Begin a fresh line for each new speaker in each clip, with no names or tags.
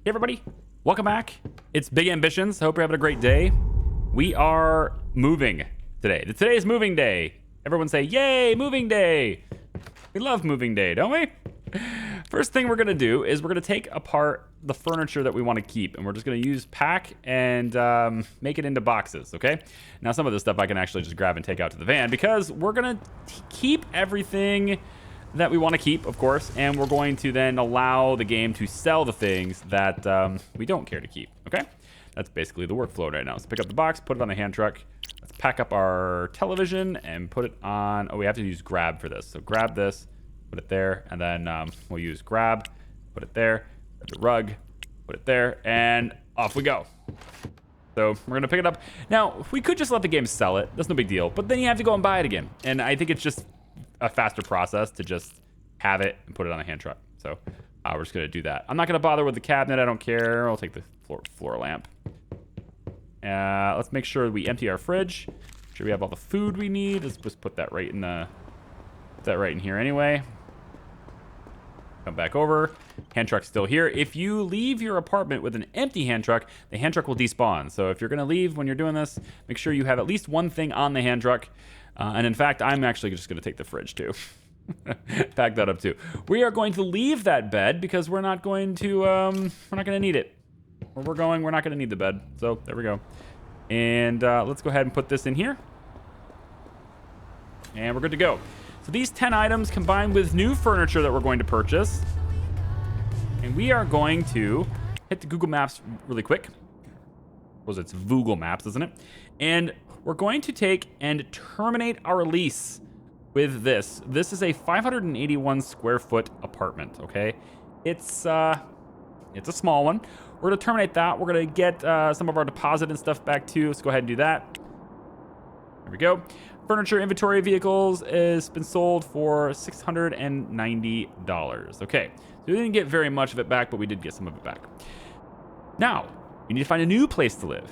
Hey everybody, welcome back. It's Big Ambitions. Hope you're having a great day. We are moving today. Today is moving day. Everyone say, yay, moving day. We love moving day, don't we? First thing we're gonna do is we're gonna take apart the furniture that we want to keep, and we're just gonna use pack and make it into boxes, okay? Now some of this stuff I can actually just grab and take out to the van because we're gonna keep everything that we want to keep, of course, and we're going to then allow the game to sell the things that we don't care to keep, okay? That's basically the workflow right now. So pick up the box, put it on the hand truck. Let's pack up our television and put it on. Oh, we have to use grab for this. So grab this, put it there, and then we'll use grab, put it there, grab the rug, put it there, and off we go. So we're gonna pick it up. Now, we could just let the game sell it. That's no big deal. But then you have to go and buy it again. And I think it's just a faster process to just have it and put it on a hand truck. So we're just gonna do that. I'm not gonna bother with the cabinet. I don't care. I'll take the floor lamp. Let's make sure we empty our fridge. Make sure we have all the food we need. Let's just put that right in here anyway. Come back over. Hand truck's still here. If you leave your apartment with an empty hand truck, the hand truck will despawn. So if you're gonna leave when you're doing this, make sure you have at least one thing on the hand truck. And in fact, I'm actually just gonna take the fridge too. Pack that up too. We are going to leave that bed because we're not going to, we're not gonna need it. Where we're going, we're not gonna need the bed. So there we go. And let's go ahead and put this in here. And we're good to go. So these 10 items combined with new furniture that we're going to purchase. And we are going to hit the Google Maps really quick. Suppose it's Google Maps, isn't it? And we're going to take and terminate our lease with this. This is a 581 square foot apartment, okay? It's a small one. We're gonna terminate that. We're gonna get some of our deposit and stuff back too. Let's go ahead and do that. There we go. Furniture inventory vehicles has been sold for $690. Okay, so we didn't get very much of it back, but we did get some of it back. Now, we need to find a new place to live.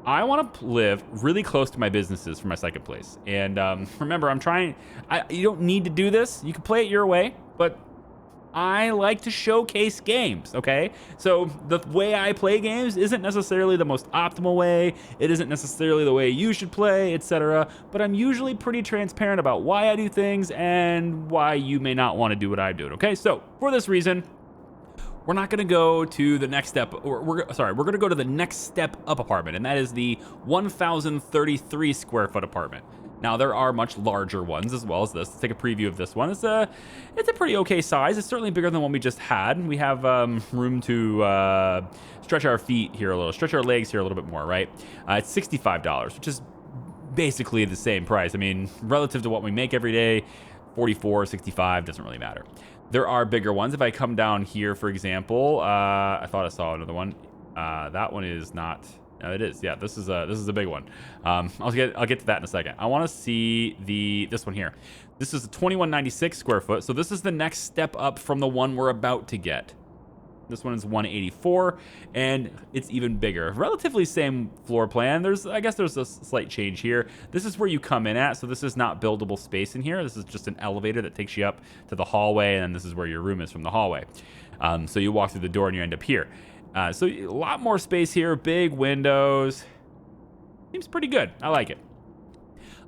I want to live really close to my businesses for my second place. And remember, you don't need to do this. You can play it your way, but I like to showcase games, okay? So the way I play games isn't necessarily the most optimal way. It isn't necessarily the way you should play, etc. But I'm usually pretty transparent about why I do things and why you may not want to do what I'm doing, okay? So for this reason, we're not gonna go to the next step, or we're gonna go to the next step up apartment, and that is the 1,033 square foot apartment. Now there are much larger ones as well as this. Let's take a preview of this one. It's a pretty okay size. It's certainly bigger than one we just had. We have room to stretch our feet here a little, stretch our legs here a little bit more, right? It's $65, which is basically the same price. I mean, relative to what we make every day, 44, 65, doesn't really matter. There are bigger ones. If I come down here, for example, I thought I saw another one. That one is not. No, it is. Yeah, this is a big one. I'll get to that in a second. I want to see this one here. This is a 2196 square foot. So this is the next step up from the one we're about to get. This one is 184, and it's even bigger. Relatively same floor plan. I guess there's a slight change here. This is where you come in at, so this is not buildable space in here. This is just an elevator that takes you up to the hallway, and then this is where your room is from the hallway. So you walk through the door and you end up here. So a lot more space here, big windows. Seems pretty good. I like it.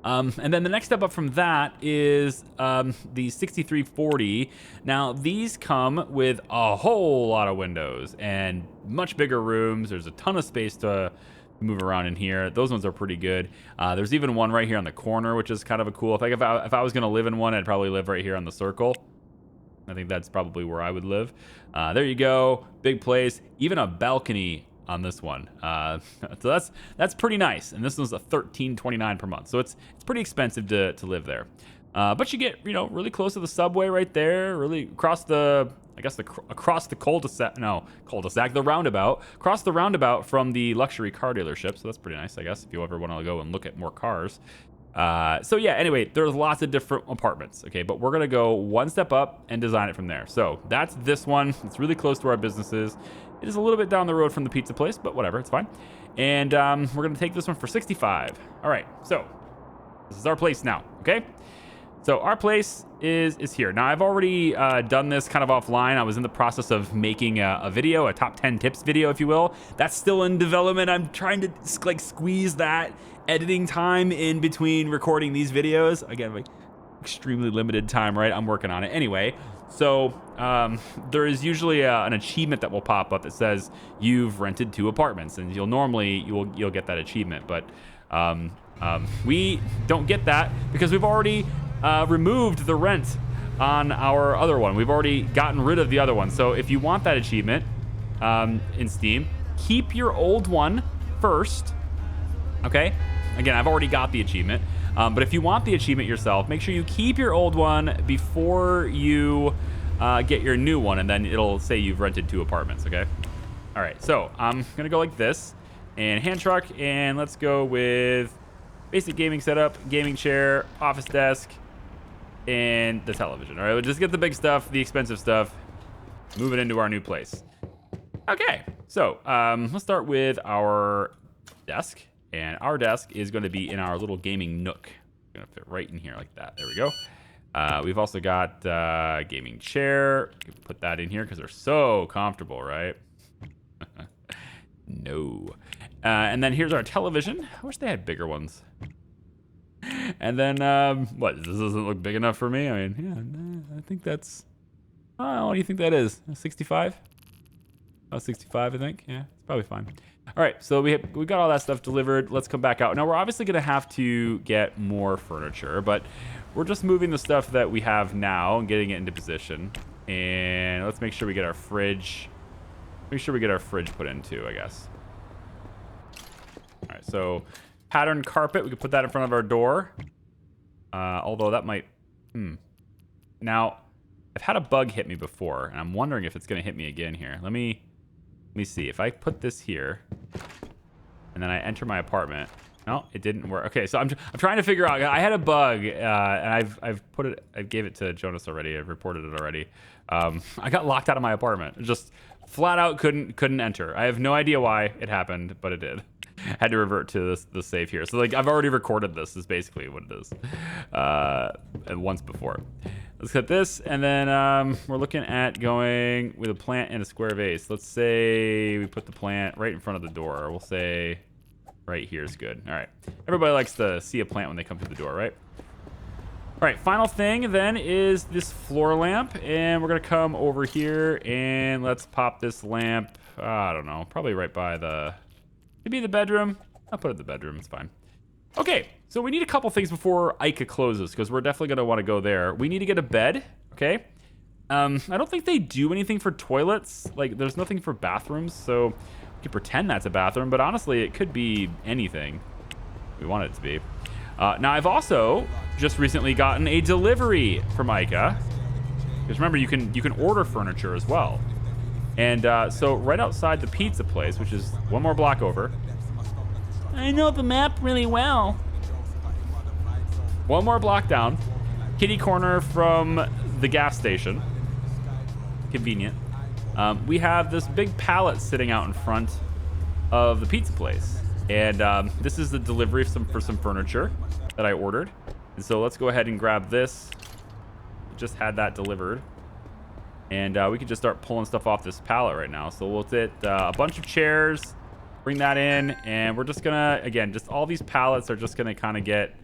And then the next step up from that is the 6340. Now, these come with a whole lot of windows and much bigger rooms. There's a ton of space to move around in here. Those ones are pretty good. There's even one right here on the corner, which is kind of a cool. If I was going to live in one, I'd probably live right here on the circle. I think that's probably where I would live. There you go. Big place. Even a balcony on this one. So that's pretty nice. And this one's a $13.29 per month. So it's pretty expensive to live there. But you get, really close to the subway right there, really across the cul-de-sac, the roundabout, across the roundabout from the luxury car dealership. So that's pretty nice, I guess, if you ever want to go and look at more cars. So yeah, anyway, there's lots of different apartments, okay, but we're gonna go one step up and design it from there. So that's this one. It's really close to our businesses. It is a little bit down the road from the pizza place, but whatever, it's fine. And we're gonna take this one for 65. All right, so this is our place now, okay? So our place is here. Now, I've already done this kind of offline. I was in the process of making a video, a top 10 tips video, if you will. That's still in development. I'm trying to like squeeze that editing time in between recording these videos. Again, like extremely limited time, right? I'm working on it anyway. So there is usually an achievement that will pop up that says you've rented 2 apartments, and you'll get that achievement. But we don't get that because we've already removed the rent on our other one. We've already gotten rid of the other one. So if you want that achievement in Steam, keep your old one first. Okay? Again, I've already got the achievement. But if you want the achievement yourself, make sure you keep your old one before you get your new one, and then it'll say you've rented 2 apartments, okay? All right, so I'm gonna go like this, and hand truck, and let's go with basic gaming setup, gaming chair, office desk, and the television. All right, we'll just get the big stuff, the expensive stuff, move it into our new place. Okay, so let's start with our desk. And our desk is going to be in our little gaming nook. Going to fit right in here like that. There we go. We've also got gaming chair. You can put that in here because they're so comfortable, right? No. And then here's our television. I wish they had bigger ones. And then, what? This doesn't look big enough for me. I mean, yeah, I think that's... what do you think that is? 65? About 65, I think. Yeah, it's probably fine. All right, so we got all that stuff delivered. Let's come back out. Now, we're obviously going to have to get more furniture, but we're just moving the stuff that we have now and getting it into position. And let's make sure we get our fridge. Make sure we get our fridge put in too, I guess. All right, so patterned carpet. We could put that in front of our door. Although that might... Now, I've had a bug hit me before, and I'm wondering if it's going to hit me again here. Let me see. If I put this here, and then I enter my apartment. No, it didn't work. Okay, so I'm trying to figure out. I had a bug, and I gave it to Jonas already. I've reported it already. I got locked out of my apartment. Just flat out couldn't enter. I have no idea why it happened, but it did. Had to revert to the save here. So like I've already recorded this. Is basically what it is. Once before. Let's cut this, and then we're looking at going with a plant and a square vase. Let's say we put the plant right in front of the door. We'll say right here is good. All right. Everybody likes to see a plant when they come through the door, right? All right, final thing then is this floor lamp, and we're gonna come over here and let's pop this lamp. I don't know, probably right by maybe the bedroom. I'll put it in the bedroom. It's fine. Okay, so we need a couple things before Ica closes, because we're definitely going to want to go there. We need to get a bed, okay? I don't think they do anything for toilets. Like, there's nothing for bathrooms, so we can pretend that's a bathroom, but honestly, it could be anything we want it to be. Now, I've also just recently gotten a delivery from Ica, because remember, you can order furniture as well. And so right outside the pizza place, which is one more block over, I know the map really well. One more block down. Kitty corner from the gas station. Convenient. We have this big pallet sitting out in front of the pizza place. And this is the delivery for some furniture that I ordered. And so let's go ahead and grab this. Just had that delivered. And we could just start pulling stuff off this pallet right now. So we'll get a bunch of chairs. Bring that in, and we're just gonna, again, just all these pallets are just gonna kind of get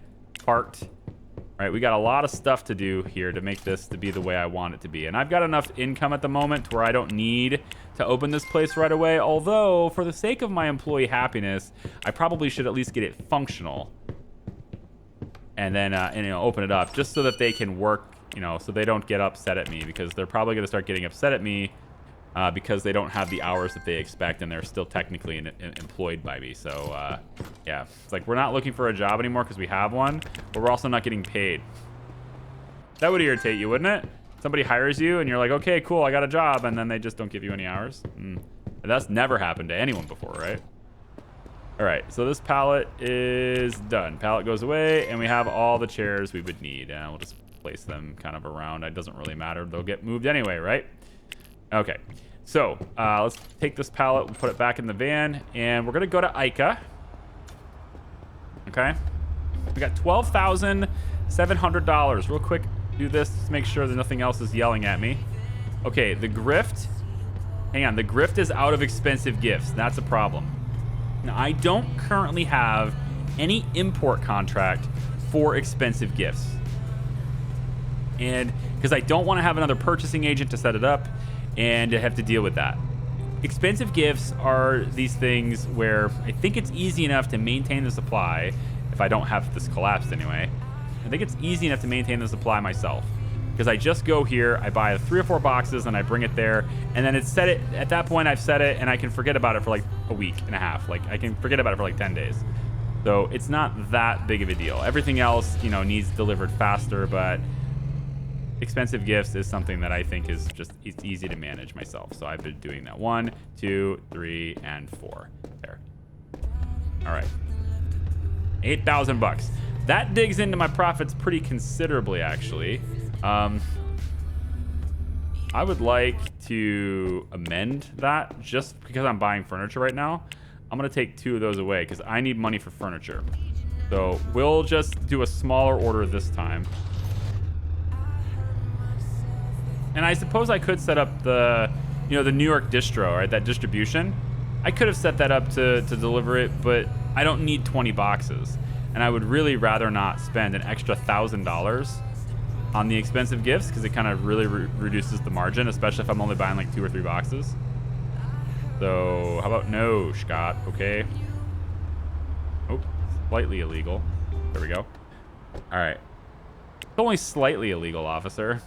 parked. All right, we got a lot of stuff to do here to make this to be the way I want it to be. And I've got enough income at the moment where I don't need to open this place right away. Although, for the sake of my employee happiness, I probably should at least get it functional. And then, open it up just so that they can work, so they don't get upset at me, because they're probably gonna start getting upset at me because they don't have the hours that they expect, and they're still technically employed by me. So, yeah, it's like we're not looking for a job anymore because we have one, but we're also not getting paid. That would irritate you, wouldn't it? Somebody hires you, and you're like, okay, cool, I got a job, and then they just don't give you any hours. That's never happened to anyone before, right? All right, so this pallet is done. Pallet goes away, and we have all the chairs we would need, and we'll just place them kind of around. It doesn't really matter. They'll get moved anyway, right? Okay, so let's take this pallet and put it back in the van, and we're gonna go to Ica. Okay, we got $700. Real quick, do this to make sure that nothing else is yelling at me. Okay, the grift. Hang on, the grift is out of expensive gifts. That's a problem. Now, I don't currently have any import contract for expensive gifts. And because I don't want to have another purchasing agent to set it up and to have to deal with that. Expensive gifts are these things where I think it's easy enough to maintain the supply, if I don't have this collapsed anyway. I think it's easy enough to maintain the supply myself. Because I just go here, I buy 3 or 4 boxes, and I bring it there, and then it's set it. At that point, I've set it, and I can forget about it for like a week and a half. Like, I can forget about it for like 10 days. So it's not that big of a deal. Everything else, you know, needs delivered faster, but expensive gifts is something that I think is just, it's easy to manage myself. So I've been doing that. 1, 2, 3, and 4. There. All right. $8,000. That digs into my profits pretty considerably, actually. I would like to amend that just because I'm buying furniture right now. I'm going to take 2 of those away because I need money for furniture. So we'll just do a smaller order this time. And I suppose I could set up the, you know, the New York distro, right? That distribution. I could have set that up to deliver it, but I don't need 20 boxes. And I would really rather not spend an extra $1,000 on the expensive gifts because it kind of really reduces the margin, especially if I'm only buying like 2 or 3 boxes. So how about no, Scott? Okay. Oh, slightly illegal. There we go. All right. It's only slightly illegal, officer.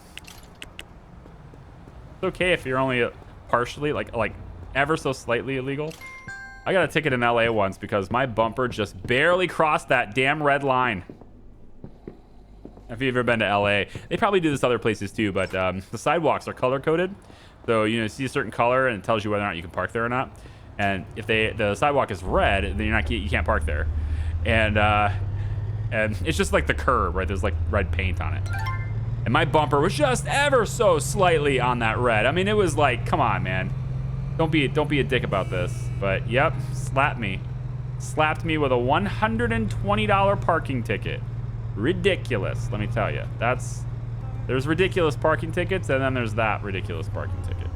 It's okay if you're only partially, like ever so slightly illegal. I got a ticket in LA once because my bumper just barely crossed that damn red line. If you've ever been to LA, they probably do this other places too, but the sidewalks are color coded. So, you know, you see a certain color and it tells you whether or not you can park there or not. And if the sidewalk is red, then you can't park there. And it's just like the curb, right? There's like red paint on it. And my bumper was just ever so slightly on that red. I mean, it was like, come on, man. Don't be a dick about this. But yep, slapped me with a $120 parking ticket. Ridiculous, let me tell you. There's ridiculous parking tickets, and then there's that ridiculous parking ticket.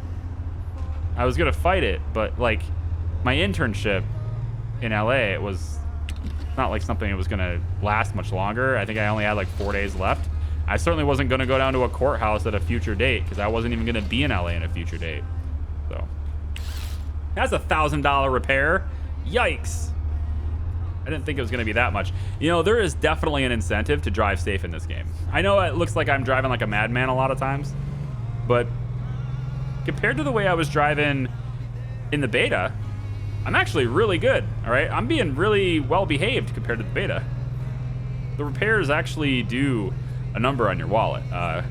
I was gonna fight it, but like my internship in LA, it was not like something that was gonna last much longer. I think I only had like 4 days left. I certainly wasn't gonna go down to a courthouse at a future date because I wasn't even gonna be in LA in a future date. So that's a $1,000 repair. Yikes. I didn't think it was going to be that much. You know, there is definitely an incentive to drive safe in this game. I know it looks like I'm driving like a madman a lot of times, but compared to the way I was driving in the beta, I'm actually really good, all right? I'm being really well behaved compared to the beta. The repairs actually do a number on your wallet.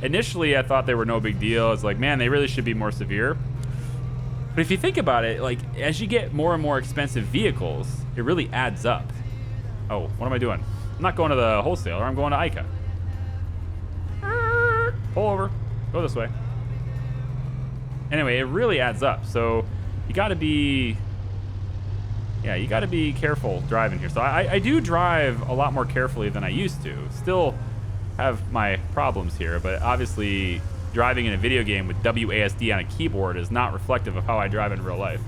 Initially, I thought they were no big deal. It's like, man, they really should be more severe. But if you think about it, like as you get more and more expensive vehicles, it really adds up. Oh, what am I doing? I'm not going to the wholesaler. I'm going to Ica. Pull over. Go this way. Anyway, it really adds up. So you got to be, you got to be careful driving here. So I do drive a lot more carefully than I used to. Still have my problems here, but obviously driving in a video game with WASD on a keyboard is not reflective of how I drive in real life.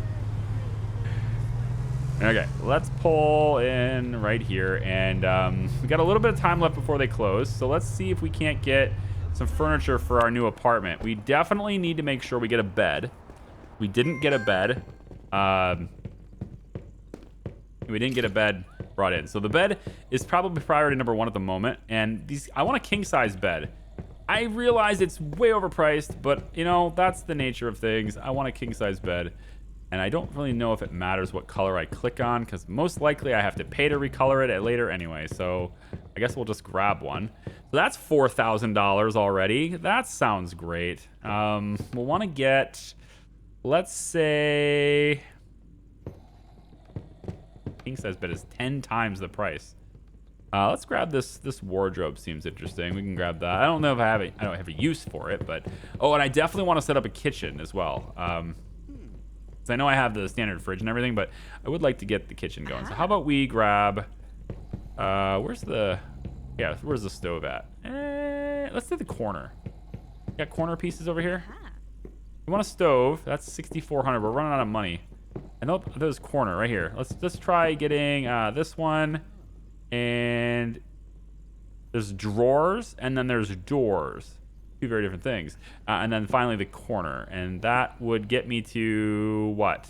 Okay, let's pull in right here, and we got a little bit of time left before they close, so let's see if we can't get some furniture for our new apartment. We definitely need to make sure we get a bed. We didn't get a bed. We didn't get a bed brought in, so the bed is probably priority number 1 at the moment, and I want a king-size bed. I realize it's way overpriced, but you know, that's the nature of things. I want a king-size bed. And I don't really know if it matters what color I click on, because most likely I have to pay to recolor it later anyway. So I guess we'll just grab one. So that's $4,000 already. That sounds great. We'll want to get, let's say, king size bed is 10 times the price. Let's grab this wardrobe. Seems interesting. We can grab that. I don't know if I don't have a use for it, but oh, and I definitely want to set up a kitchen as well. So I know I have the standard fridge and everything, but I would like to get the kitchen going. So how about we grab, where's the Yeah, where's the stove at? Let's do the corner. Got corner pieces over here. We want a stove. That's 6,400. We're running out of money. I know there's corner right here. Let's just try getting this one. And there's drawers, and then there's doors. Two very different things. And then finally the corner. And that would get me to what?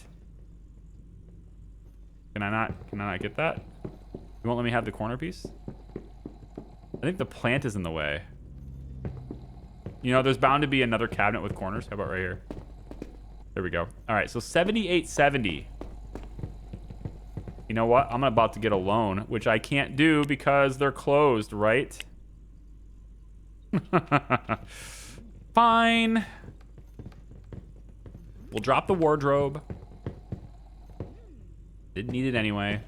Can I not get that? You won't let me have the corner piece? I think the plant is in the way. You know, there's bound to be another cabinet with corners. How about right here? There we go. All right, so 7870. You know what? I'm about to get a loan, which I can't do because they're closed, right? Fine. We'll drop the wardrobe. Didn't need it anyway.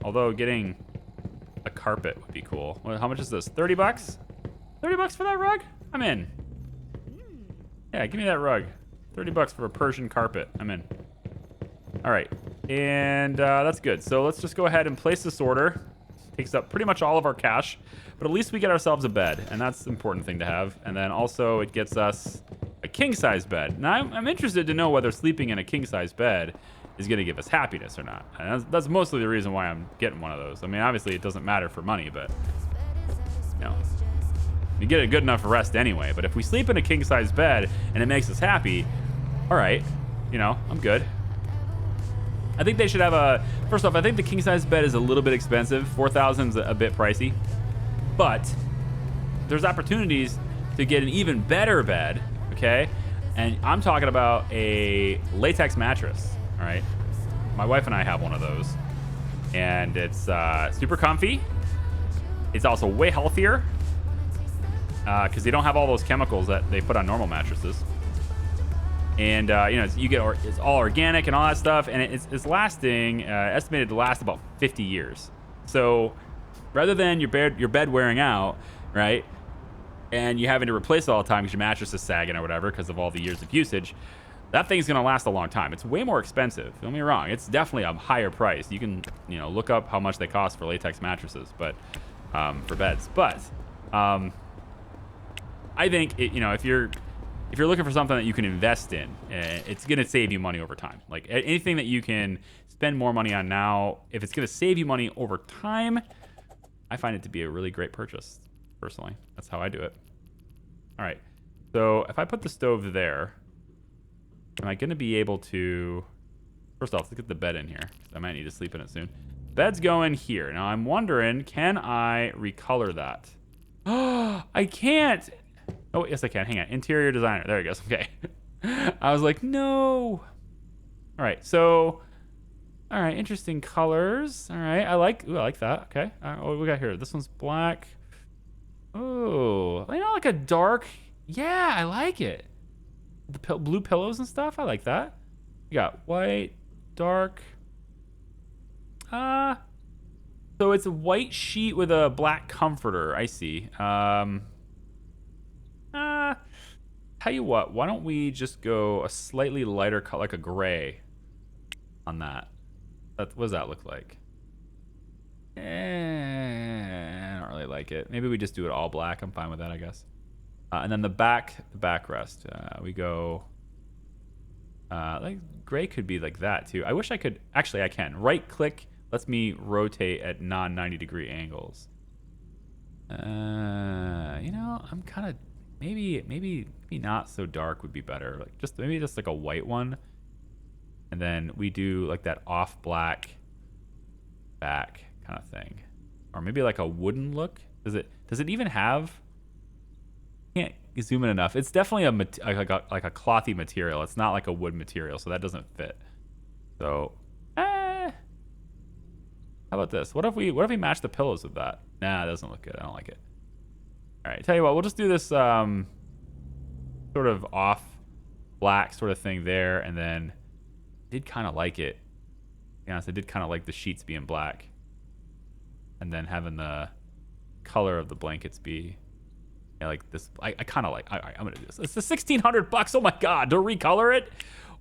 Although getting a carpet would be cool. Well, how much is this? 30 bucks? 30 bucks for that rug? I'm in. Yeah, give me that rug. 30 bucks for a Persian carpet. I'm in. All right. And that's good. So let's just go ahead and place this order. Takes up pretty much all of our cash. But at least we get ourselves a bed. And that's the important thing to have. And then also it gets us a king-size bed. Now, I'm interested to know whether sleeping in a king-size bed is going to give us happiness or not. And that's mostly the reason why I'm getting one of those. I mean, obviously it doesn't matter for money, but you know, you get a good enough rest anyway. But if we sleep in a king-size bed and it makes us happy, all right, you know, I'm good. I think they should have a, first off, I think the king-size bed is a little bit expensive. 4,000 is a bit pricey, but there's opportunities to get an even better bed, okay? And I'm talking about a latex mattress. All right, my wife and I have one of those, and it's super comfy. It's also way healthier because they don't have all those chemicals that they put on normal mattresses. And you know, it's all organic and all that stuff, and it's lasting estimated to last about 50 years. So rather than your bed wearing out, right, and you having to replace it all the time because your mattress is sagging or whatever because of all the years of usage, that thing's gonna last a long time. It's way more expensive. Don't get me wrong. It's definitely a higher price. You can, you know, look up how much they cost for latex mattresses, but for beds. But I think you know, if you're looking for something that you can invest in, it's gonna save you money over time. Like anything that you can spend more money on now, if it's gonna save you money over time, I find it to be a really great purchase. Personally, that's how I do it. All right. So if I put the stove there. Am I going to be able to... First off, let's get the bed in here. I might need to sleep in it soon. Bed's going here. Now, I'm wondering, can I recolor that? Oh, I can't. Oh, yes, I can. Hang on. Interior designer. There it goes. Okay. I was like, no. All right. So, all right. Interesting colors. All right. I like that. Okay. What we got here? This one's black. Oh, you know, like a dark. Yeah, I like it. The blue pillows and stuff. I like that. You got white, dark. So it's a white sheet with a black comforter. I see. Tell you what. Why don't we just go a slightly lighter color, like a gray, on that? What does that look like? I don't really like it. Maybe we just do it all black. I'm fine with that, I guess. And then the backrest, we go, like gray could be like that too. I wish I could, actually I can. Right click lets me rotate at non-90 degree angles. You know, I'm kind of, maybe not so dark would be better. Like maybe just like a white one. And then we do like that off black back kind of thing. Or maybe like a wooden look. Does it even have... Can't zoom in enough. It's definitely like a clothy material. It's not like a wood material, so that doesn't fit. So, how about this? What if we match the pillows with that? Nah, it doesn't look good. I don't like it. All right, tell you what, we'll just do this sort of off black sort of thing there, and then I did kind of like it. To be honest, I did kind of like the sheets being black, and then having the color of the blankets be. Yeah, like this, I kind of like. I'm gonna do this. It's the $1,600. Oh my god, to recolor it.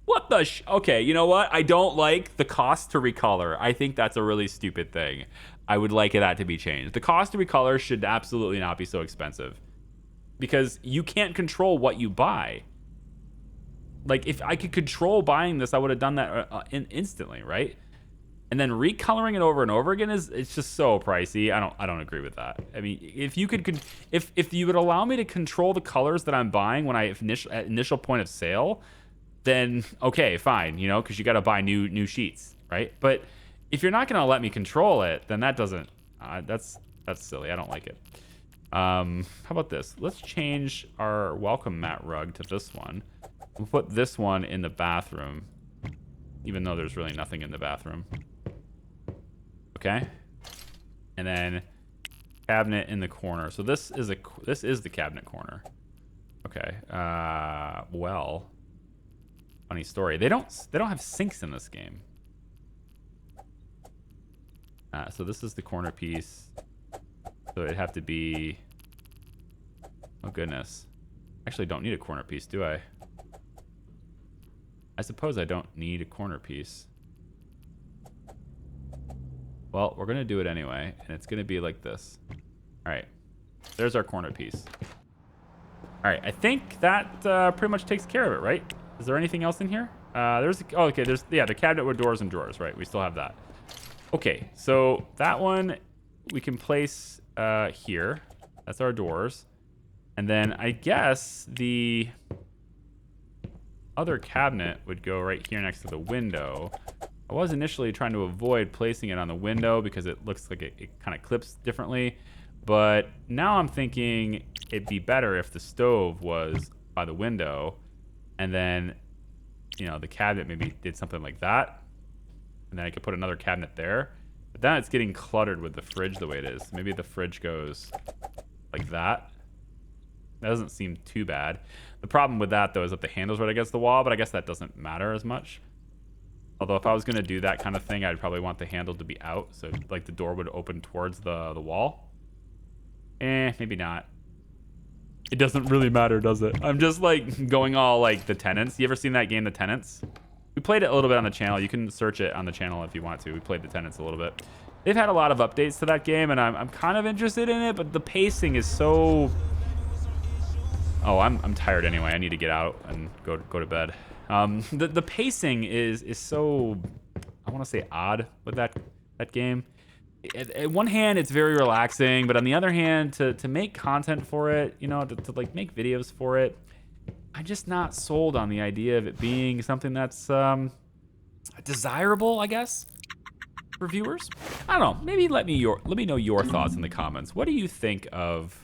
What the? Okay, you know what? I don't like the cost to recolor. I think that's a really stupid thing. I would like that to be changed. The cost to recolor should absolutely not be so expensive, because you can't control what you buy. Like, if I could control buying this, I would have done that instantly, right? And then recoloring it over and over again it's just so pricey. I don't agree with that. I mean, if you could, if you would allow me to control the colors that I'm buying when at initial point of sale, then okay, fine, you know, because you got to buy new sheets, right? But if you're not going to let me control it, then that doesn't. That's silly. I don't like it. How about this? Let's change our welcome mat rug to this one. We'll put this one in the bathroom, even though there's really nothing in the bathroom. Okay, and then cabinet in the corner. So this is the cabinet corner. Okay. Well, funny story. They don't have sinks in this game. So this is the corner piece. So it'd have to be. Oh goodness. Actually, don't need a corner piece, do I? I suppose I don't need a corner piece. Well, we're going to do it anyway, and it's going to be like this. All right. There's our corner piece. All right. I think that pretty much takes care of it, right? Is there anything else in here? There's the cabinet with doors and drawers, right? We still have that. Okay. So that one we can place here. That's our doors. And then I guess the other cabinet would go right here next to the window. I was initially trying to avoid placing it on the window because it looks like it kind of clips differently. But now I'm thinking it'd be better if the stove was by the window, and then, you know, the cabinet maybe did something like that. And then I could put another cabinet there. But then it's getting cluttered with the fridge the way it is. Maybe the fridge goes like that. That doesn't seem too bad. The problem with that, though, is that the handle's right against the wall, but I guess that doesn't matter as much. Although if I was going to do that kind of thing, I'd probably want the handle to be out, so like the door would open towards the wall. Maybe not. It doesn't really matter, does it? I'm just like going all like The Tenants. You ever seen that game, The Tenants? We played it a little bit on the channel. You can search it on the channel if you want to. We played The Tenants a little bit. They've had a lot of updates to that game, and I'm kind of interested in it, but the pacing is so... Oh, I'm tired anyway. I need to get out and go to bed. The pacing is so, I want to say, odd with that game. At one hand, it's very relaxing, but on the other hand, to make content for it, you know, to like make videos for it, I'm just not sold on the idea of it being something that's desirable, I guess, for viewers. I don't know. Maybe let me know your thoughts in the comments. What do you think of,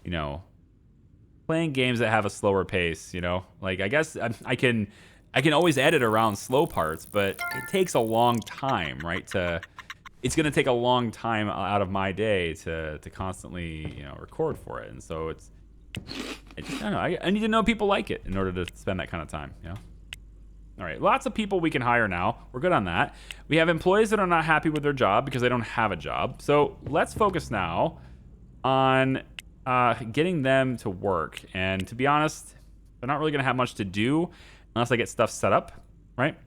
you know, playing games that have a slower pace? You know, like, I guess I can always edit around slow parts, but it takes a long time, right? It's going to take a long time out of my day to constantly, you know, record for it. And so I don't know. I need to know people like it in order to spend that kind of time, you know? All right, lots of people we can hire now. We're good on that. We have employees that are not happy with their job because they don't have a job. So let's focus now on getting them to work. And to be honest, they're not really going to have much to do unless I get stuff set up, right?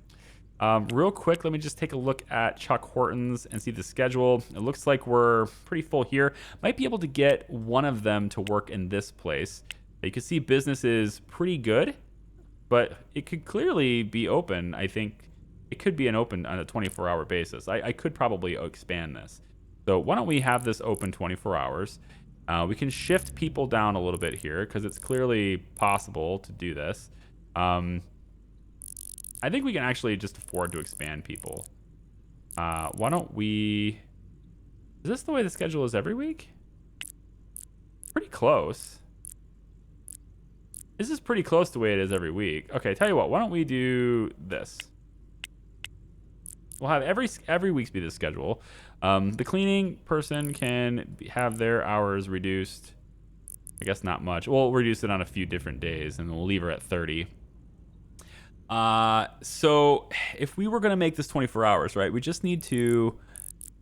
Real quick, let me just take a look at Chuck Horton's and see the schedule. It looks like we're pretty full here. Might be able to get one of them to work in this place. You can see business is pretty good, but it could clearly be open. I think it could be open on a 24-hour basis. I could probably expand this. So why don't we have this open 24 hours? We can shift people down a little bit here because it's clearly possible to do this. I think we can actually just afford to expand people. Why don't we... Is this the way the schedule is every week? Pretty close. This is pretty close to the way it is every week. Okay, tell you what. Why don't we do this? We'll have every week's be the schedule. The cleaning person can have their hours reduced. I guess not much. We'll reduce it on a few different days, and we'll leave her at 30. So if we were going to make this 24 hours, right, we just need to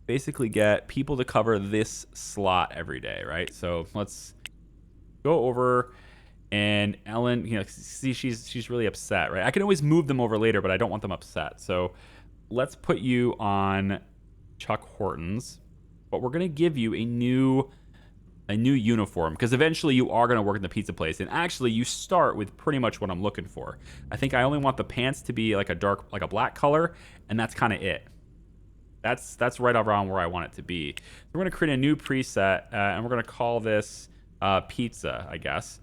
basically get people to cover this slot every day, right? So let's go over, and Ellen, you know, see, she's really upset, right? I can always move them over later, but I don't want them upset. So let's put you on Chuck Hortons, but we're gonna give you a new uniform, because eventually you are going to work in the pizza place, and actually you start with pretty much what I'm looking for. I think I only want the pants to be like a black color, and that's kind of it. That's right around where I want it to be. We're going to create a new preset, and we're going to call this pizza, I guess.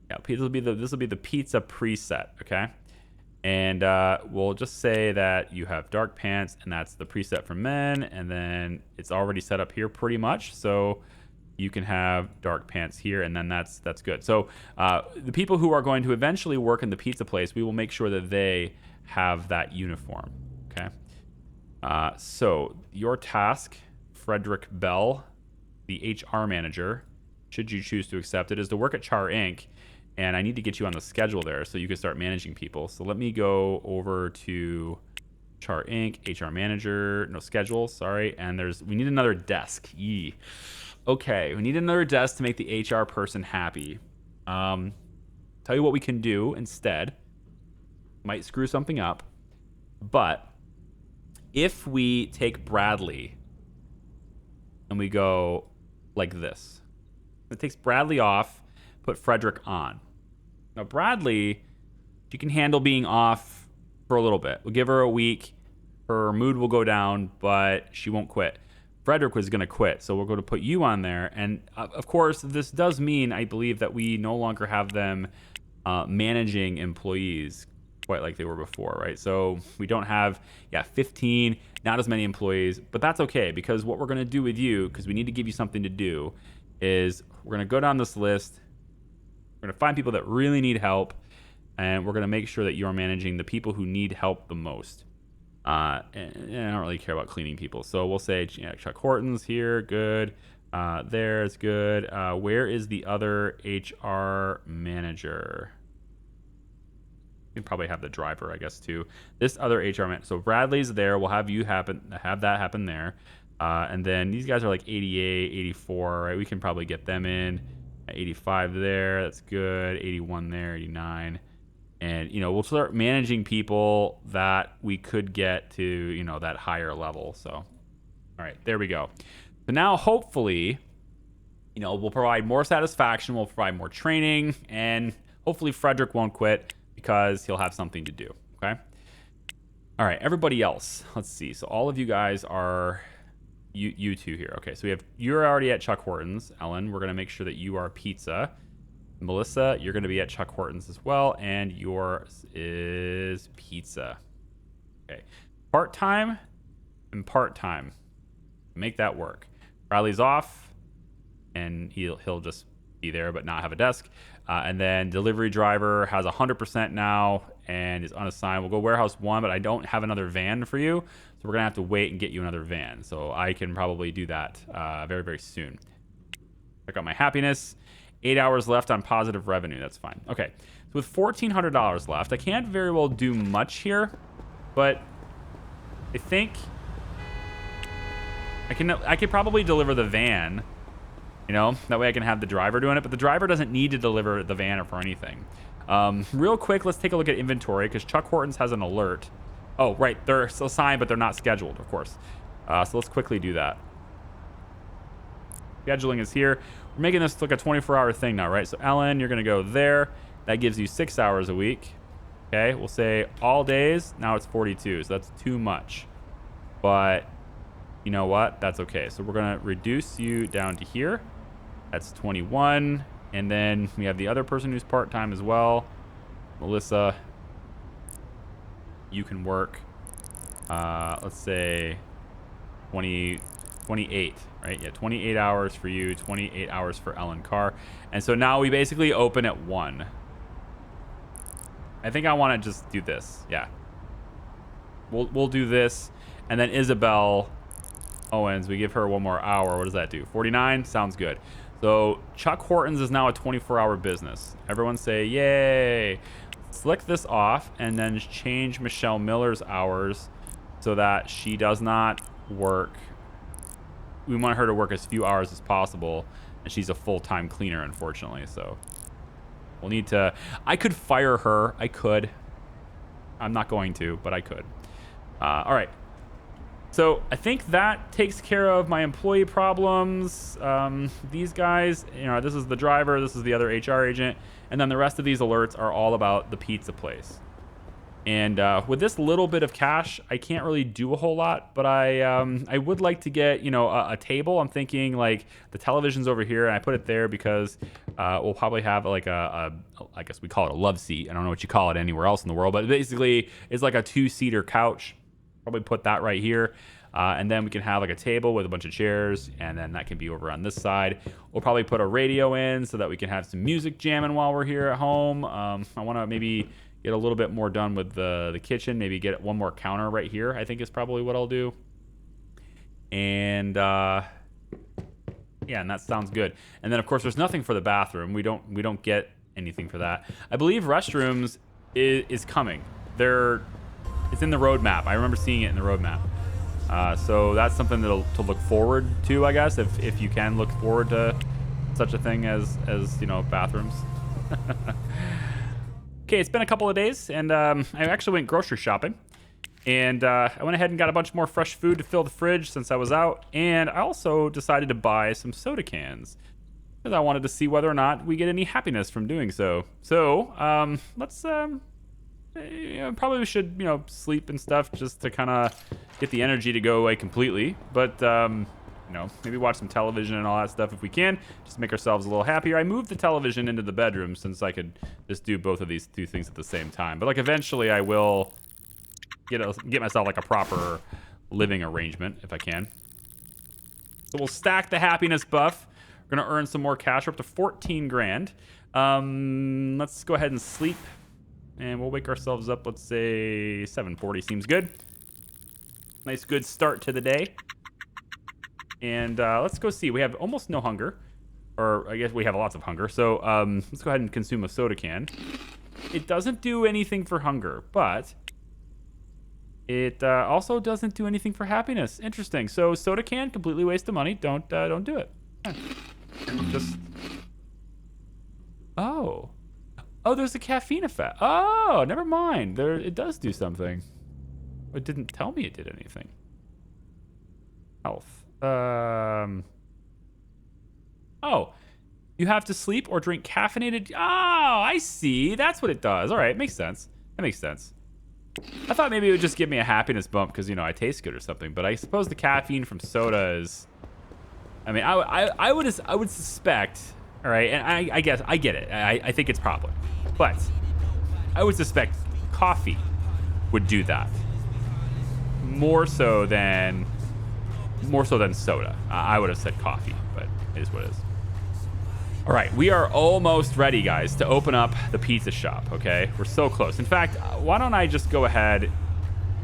Yeah, this will be the pizza preset, okay? And we'll just say that you have dark pants, and that's the preset for men, and then it's already set up here pretty much, so you can have dark pants here, and then that's good. So the people who are going to eventually work in the pizza place, we will make sure that they have that uniform, okay? So your task, Frederick Bell, the HR manager, should you choose to accept it, is to work at Char Inc., and I need to get you on the schedule there so you can start managing people. So let me go over to Char Inc., HR manager, no schedule, sorry, and we need another desk. Yee. Okay, we need another desk to make the HR person happy. Tell you what we can do instead. Might screw something up, but if we take Bradley and we go like this, it takes Bradley off, put Frederick on. Now Bradley, she can handle being off for a little bit. We'll give her a week. Her mood will go down, but she won't quit. Frederick was going to quit, so we're going to put you on there. And of course, this does mean, I believe, that we no longer have them managing employees quite like they were before, right? So we don't have, 15, not as many employees, but that's okay, because what we're going to do with you, because we need to give you something to do, is we're going to go down this list. We're going to find people that really need help, and we're going to make sure that you're managing the people who need help the most. And I don't really care about cleaning people, so we'll say Chuck Hortons here, good. There's good. Where is the other HR manager? You can probably have the driver, I guess, too. This other HR manager. So Bradley's there. We'll have that happen there. And then these guys are like 88, 84, right? We can probably get them in. 85 there. That's good. 81 there. 89. And, we'll start managing people that we could get to, that higher level. So, all right, there we go. So now, hopefully, we'll provide more satisfaction. We'll provide more training. And hopefully Frederick won't quit because he'll have something to do, okay? All right, everybody else. Let's see. So all of you guys are you two here. Okay, so you're already at Chuck Hortons. Ellen, we're going to make sure that you are pizza. Melissa, you're going to be at Chuck Hortons as well, and yours is pizza. Okay. Part-time and part-time. Make that work. Riley's off, and he'll just be there but not have a desk. And then delivery driver has 100% now and is unassigned. We'll go warehouse 1, but I don't have another van for you, so we're going to have to wait and get you another van. So I can probably do that very, very soon. Check out my happiness. 8 hours left on positive revenue. That's fine. Okay. So with $1,400 left, I can't very well do much here, but I think I could probably deliver the van, that way I can have the driver doing it, but the driver doesn't need to deliver the van or for anything. Real quick, let's take a look at inventory, because Chuck Hortons has an alert. Oh, right. They're assigned, but they're not scheduled, of course. So let's quickly do that. Scheduling is here. We're making this like a 24-hour thing now, right? So Ellen, you're going to go there. That gives you 6 hours a week. Okay, we'll say all days. Now it's 42, so that's too much. But you know what? That's okay. So we're going to reduce you down to here. That's 21. And then we have the other person who's part-time as well. Melissa, you can work, let's say 28, right? Yeah, 28 hours for you, 28 hours for Ellen Carr. And so now we basically open at 1. I think I want to just do this. Yeah. We'll do this. And then Isabel Owens, we give her 1 more hour. What does that do? 49? Sounds good. So Chuck Hortons is now a 24-hour business. Everyone say, yay. Select this off and then change Michelle Miller's hours so that she does not work. We want her to work as few hours as possible, and she's a full-time cleaner, unfortunately. So we'll need to. I could fire her. I could. I'm not going to, but I could. All right. So I think that takes care of my employee problems. These guys, this is the driver, this is the other HR agent, and then the rest of these alerts are all about the pizza place. And with this little bit of cash, I can't really do a whole lot, but I would like to get, a table. I'm thinking like the television's over here, and I put it there because we'll probably have like I guess we call it a love seat. I don't know what you call it anywhere else in the world, but basically it's like a 2-seater couch. Probably put that right here. And then we can have like a table with a bunch of chairs, and then that can be over on this side. We'll probably put a radio in so that we can have some music jamming while we're here at home. I want to maybe get a little bit more done with the kitchen. Maybe get one more counter right here, I think is probably what I'll do. And yeah, and that sounds good. And then of course there's nothing for the bathroom. We don't get anything for that. I believe restrooms is coming. It's in the roadmap. I remember seeing it in the roadmap. So that's something to look forward to, I guess, if you can look forward to such a thing as bathrooms. Okay, it's been a couple of days, and I actually went grocery shopping. And I went ahead and got a bunch more fresh food to fill the fridge since I was out. And I also decided to buy some soda cans because I wanted to see whether or not we get any happiness from doing so. So let's... probably we should, sleep and stuff just to kind of get the energy to go away completely. But, maybe watch some television and all that stuff if we can, just to make ourselves a little happier. I moved the television into the bedroom since I could just do both of these two things at the same time. But, eventually I will get myself, a proper living arrangement if I can. So we'll stack the happiness buff. We're going to earn some more cash. We're up to 14 grand. Let's go ahead and sleep. And we'll wake ourselves up, let's say 7:40 seems good. Nice, good start to the day. And let's go see. We have almost no hunger. Or I guess we have lots of hunger. So let's go ahead and consume a soda can. It doesn't do anything for hunger, but it also doesn't do anything for happiness. Interesting. So soda can, completely waste of money. Don't do it. Just... Oh, there's a caffeine effect. Oh, never mind. It does do something. It didn't tell me it did anything. Health. Oh, you have to sleep or drink caffeinated. Oh, I see. That's what it does. All right, makes sense. That makes sense. I thought maybe it would just give me a happiness bump because I taste good or something. But I suppose the caffeine from soda is. I mean, I would suspect. All right, and I guess I get it. I think it's probably. But I would suspect coffee would do that more so than soda. I would have said coffee, but it is what it is. All right, we are almost ready, guys, to open up the pizza shop. Okay, we're so close. In fact, why don't I just go ahead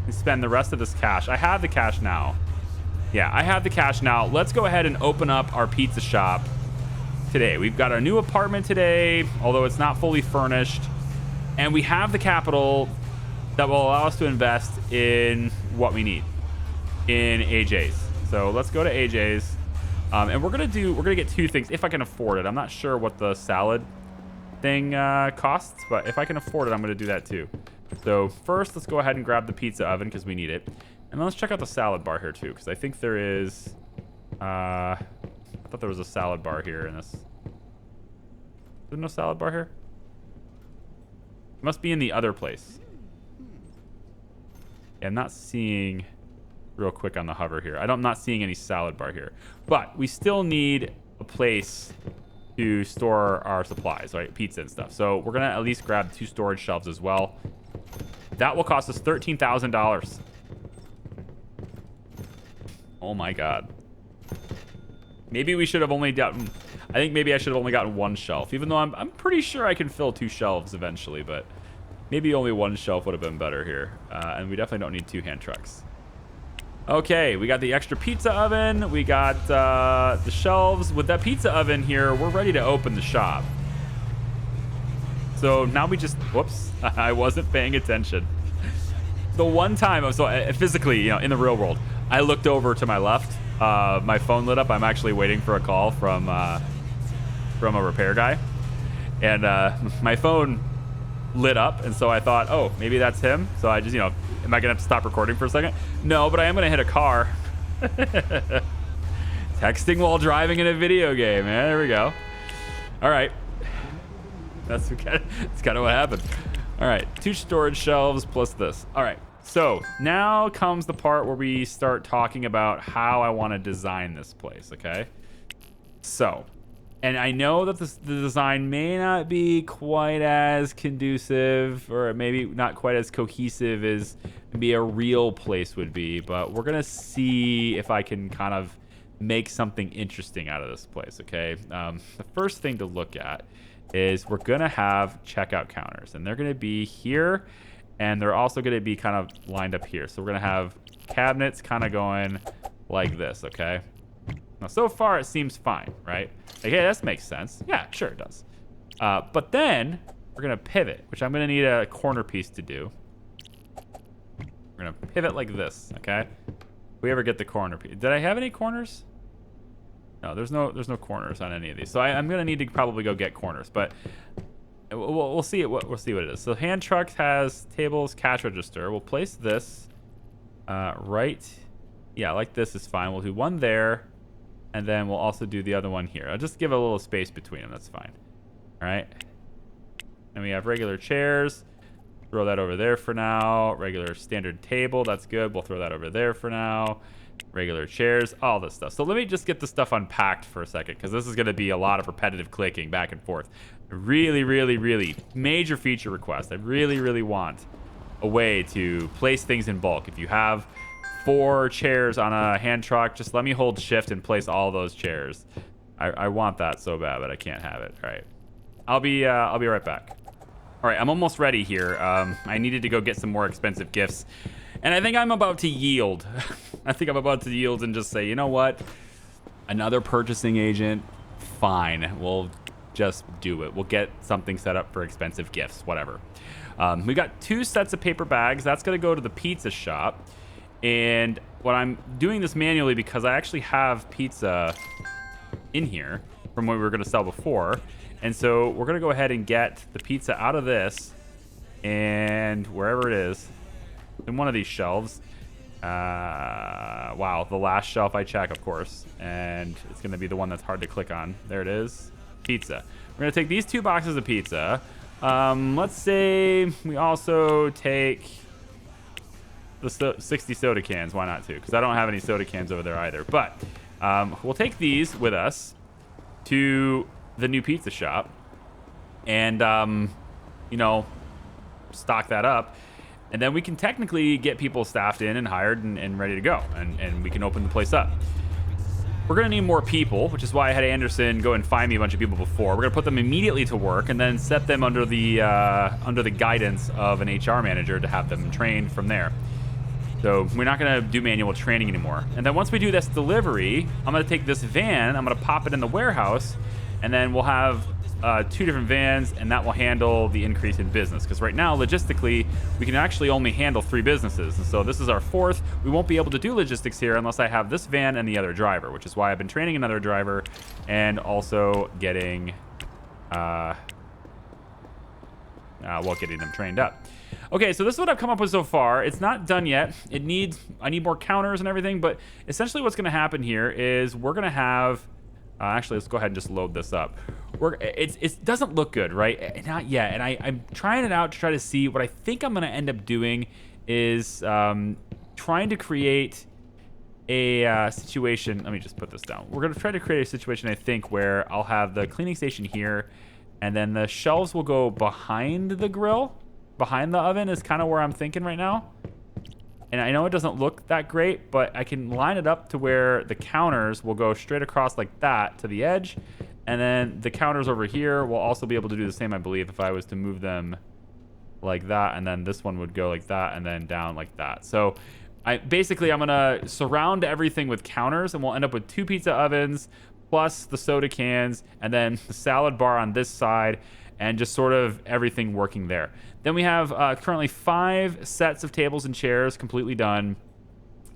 and spend the rest of this cash? I have the cash now. Yeah, I have the cash now. Let's go ahead and open up our pizza shop today. We've got our new apartment today, although it's not fully furnished, and we have the capital that will allow us to invest in what we need in AJ's. So let's go to AJ's, and we're gonna get two things if I can afford it. I'm not sure what the salad thing costs, but if I can afford it, I'm gonna do that too. So first, let's go ahead and grab the pizza oven because we need it, and then let's check out the salad bar here too, because I think there is. I thought there was a salad bar here in this. Is there no salad bar here? It must be in the other place. Yeah, I'm not seeing real quick on the hover here. I'm not seeing any salad bar here. But we still need a place to store our supplies, right? Pizza and stuff. So we're going to at least grab 2 storage shelves as well. That will cost us $13,000. Oh my God. Maybe we should have only gotten... I think maybe I should have only gotten 1 shelf, even though I'm pretty sure I can fill 2 shelves eventually, but maybe only 1 shelf would have been better here. And we definitely don't need 2 hand trucks. Okay, we got the extra pizza oven. We got the shelves. With that pizza oven here, we're ready to open the shop. So now we just... Whoops. I wasn't paying attention. The one time... So physically, in the real world, I looked over to my left. My phone lit up. I'm actually waiting for a call from a repair guy, and my phone lit up, and so I thought, oh, maybe that's him. So I just, am I gonna have to stop recording for a second? No, but I am gonna hit a car. Texting while driving in a video game, man. There we go. All right. That's kind of what happened. All right, 2 storage shelves plus this. All right, so now comes the part where we start talking about how I want to design this place, okay? So, and I know that the design may not be quite as conducive, or maybe not quite as cohesive as maybe a real place would be, but we're gonna see if I can kind of make something interesting out of this place, okay? The first thing to look at is we're gonna have checkout counters, and they're gonna be here, and they're also gonna be kind of lined up here. So we're gonna have cabinets kind of going like this, okay? Now, so far it seems fine, right? Like, hey, this makes sense. Yeah, sure it does. But then we're gonna pivot, which I'm gonna need a corner piece to do. We're gonna pivot like this, okay? If we ever get the corner piece. Did I have any corners? No, there's no corners on any of these. So I'm gonna need to probably go get corners, but we'll see it. We'll see what it is. So hand trucks has tables, cash register. We'll place this right. Yeah, like this is fine. We'll do one there, and then we'll also do the other one here. I'll just give a little space between them. That's fine. All right. And we have regular chairs. Throw that over there for now. Regular standard table. That's good. We'll throw that over there for now. Regular chairs, all this stuff. So let me just get the stuff unpacked for a second, because this is going to be a lot of repetitive clicking back and forth. Really, really, really major feature request. I really, really want a way to place things in bulk. If you have 4 chairs on a hand truck, just let me hold shift and place all those chairs. I want that so bad, but I can't have it. All right, I'll be right back. All right, I'm almost ready here. I needed to go get some more expensive gifts. And I think I'm about to yield. I think I'm about to yield and just say, you know what? Another purchasing agent, fine. We'll just do it. We'll get something set up for expensive gifts, whatever. We got 2 sets of paper bags. That's going to go to the pizza shop. And what I'm doing this manually because I actually have pizza in here from what we were going to sell before. And so we're going to go ahead and get the pizza out of this and wherever it is. In one of these shelves. Wow, the last shelf I check, of course, and it's going to be the one that's hard to click on. There it is. Pizza. We're going to take these 2 boxes of pizza. Let's say we also take the 60 soda cans. Why not 2? Because I don't have any soda cans over there either. But we'll take these with us to the new pizza shop and, stock that up. And then we can technically get people staffed in and hired and ready to go. And we can open the place up. We're going to need more people, which is why I had Anderson go and find me a bunch of people before. We're going to put them immediately to work and then set them under the guidance of an HR manager to have them trained from there. So we're not going to do manual training anymore. And then once we do this delivery, I'm going to take this van, I'm going to pop it in the warehouse, and then we'll have 2 different vans, and that will handle the increase in business. Because right now, logistically, we can actually only handle 3 businesses. And so this is our 4th. We won't be able to do logistics here unless I have this van and the other driver, which is why I've been training another driver and also getting, getting them trained up. Okay, so this is what I've come up with so far. It's not done yet. I need more counters and everything, but essentially what's going to happen here is we're going to have... actually, let's go ahead and just load this up. It doesn't look good, right? Not yet. And I'm trying it out to try to see. What I think I'm going to end up doing is trying to create a situation. Let me just put this down. We're going to try to create a situation, I think, where I'll have the cleaning station here, and then the shelves will go behind the grill. Behind the oven is kind of where I'm thinking right now. And I know it doesn't look that great, but I can line it up to where the counters will go straight across like that to the edge. And then the counters over here will also be able to do the same, I believe, if I was to move them like that. And then this one would go like that and then down like that. So I'm going to surround everything with counters, and we'll end up with 2 pizza ovens plus the soda cans and then the salad bar on this side and just sort of everything working there. Then we have currently 5 sets of tables and chairs completely done.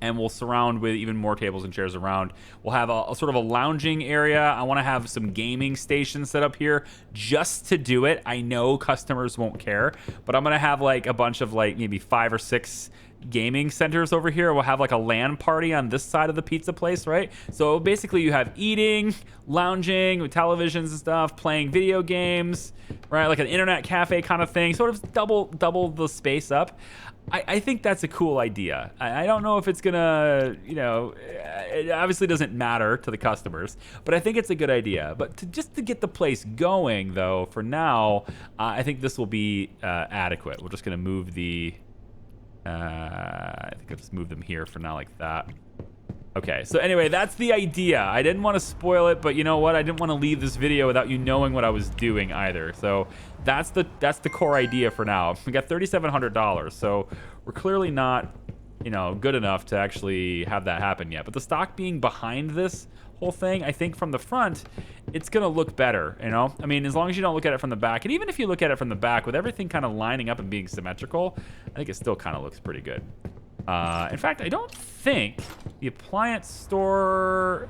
and we'll surround with even more tables and chairs around. We'll have a sort of a lounging area. I want to have some gaming stations set up here just to do it. I know customers won't care, but I'm going to have like a bunch of like maybe 5 or 6 gaming centers over here. We'll have like a LAN party on this side of the pizza place, right? So basically you have eating, lounging with televisions and stuff, playing video games, right? Like an internet cafe kind of thing, sort of double the space up. I think that's a cool idea. I don't know if it's gonna, it obviously doesn't matter to the customers, but I think it's a good idea. But just to get the place going, though, for now, I think this will be adequate. We're just gonna move the, I think I'll just move them here for now like that. Okay, so anyway, that's the idea. I didn't want to spoil it, but you know what? I didn't want to leave this video without you knowing what I was doing either. So that's the core idea for now. We got $3,700, so we're clearly not, good enough to actually have that happen yet. But the stock being behind this whole thing, I think from the front, it's gonna look better, I mean, as long as you don't look at it from the back, and even if you look at it from the back with everything kind of lining up and being symmetrical, I think it still kind of looks pretty good. In fact, I don't think the appliance store...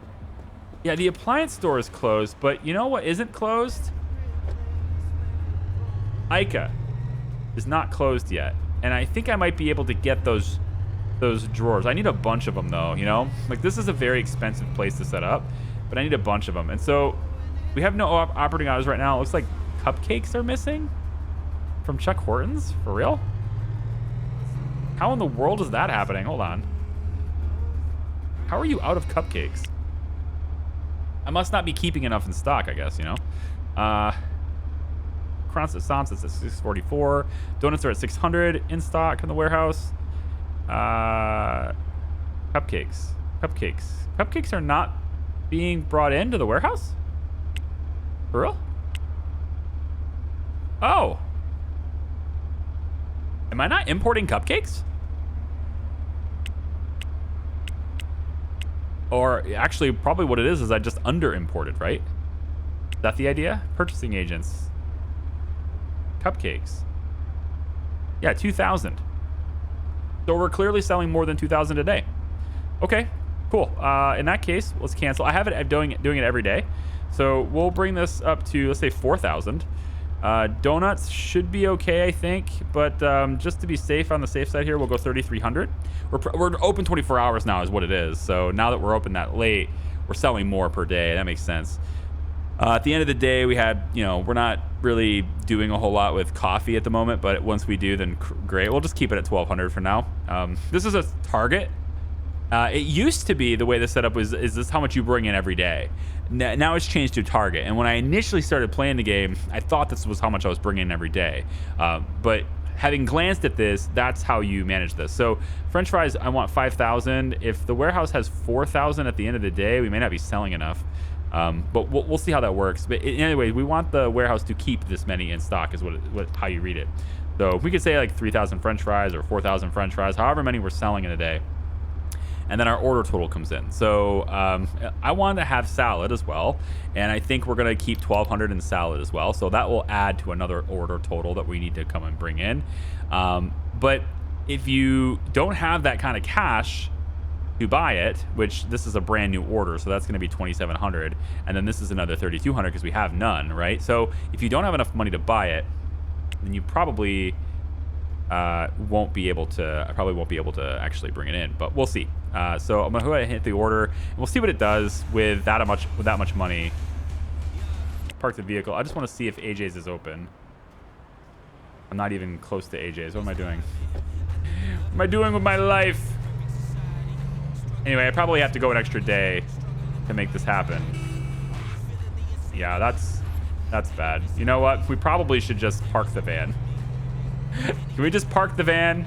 Yeah, the appliance store is closed, but you know what isn't closed? Ica is not closed yet. And I think I might be able to get those drawers. I need a bunch of them, though, Like, this is a very expensive place to set up, but I need a bunch of them. And so we have no operating hours right now. It looks like cupcakes are missing from Chuck Hortons. For real? How in the world is that happening? Hold on. How are you out of cupcakes? I must not be keeping enough in stock, I guess, Croissants is at 644. Donuts are at 600 in stock in the warehouse. Cupcakes. Cupcakes are not being brought into the warehouse? For real? Oh. Am I not importing cupcakes? Or actually, probably what it is I just under-imported, right? Is that the idea? Purchasing agents. Cupcakes. Yeah, 2,000. So we're clearly selling more than 2,000 a day. Okay, cool. In that case, let's cancel. I have it doing it every day. So we'll bring this up to, let's say, 4,000. Donuts should be okay, I think, but just to be safe on the safe side here, we'll go 3,300. We're open 24 hours now is what it is. So now that we're open that late, we're selling more per day. That makes sense. At the end of the day, we had, we're not really doing a whole lot with coffee at the moment, but once we do, then great. We'll just keep it at 1,200 for now. This is a target. It used to be the way the setup was, is this how much you bring in every day? Now it's changed to target. And when I initially started playing the game, I thought this was how much I was bringing in every day. But having glanced at this, that's how you manage this. So French fries, I want 5,000. If the warehouse has 4,000 at the end of the day, we may not be selling enough. But we'll see how that works. But anyway, we want the warehouse to keep this many in stock is how you read it. So we could say like 3,000 French fries or 4,000 French fries, however many we're selling in a day. And then our order total comes in. So I want to have salad as well. And I think we're going to keep 1,200 in salad as well. So that will add to another order total that we need to come and bring in. But if you don't have that kind of cash to buy it, which this is a brand new order, so that's going to be 2,700. And then this is another 3,200 because we have none, right? So if you don't have enough money to buy it, then you probably won't be able to. I probably won't be able to actually bring it in, but we'll see. So I'm gonna go ahead and hit the order, and we'll see what it does with that much money. Park the vehicle. I just want to see if AJ's is open. I'm not even close to AJ's. What am I doing? What am I doing with my life? Anyway, I probably have to go an extra day to make this happen. Yeah, that's bad. You know what? We probably should just park the van. Can we just park the van?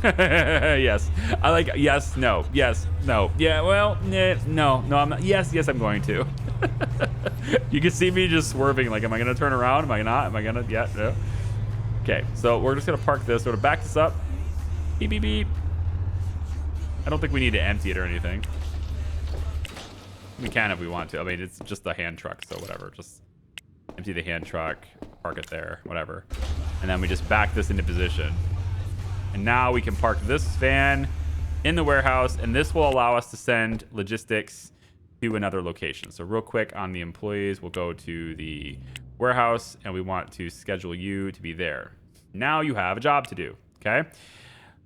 Yes. I like yes, no, yes, no. Yeah, well, no, I'm not. Yes, I'm going to. You can see me just swerving. Like, am I going to turn around? Am I not? Am I going to? Yeah, no. Okay, so we're just going to park this. We're going to back this up. Beep, beep, beep. I don't think we need to empty it or anything. We can if we want to. I mean, it's just a hand truck, so whatever. Just empty the hand truck, park it there, whatever. And then we just back this into position. And now we can park this van in the warehouse, and this will allow us to send logistics to another location. So real quick on the employees, we'll go to the warehouse, and we want to schedule you to be there. Now you have a job to do, okay?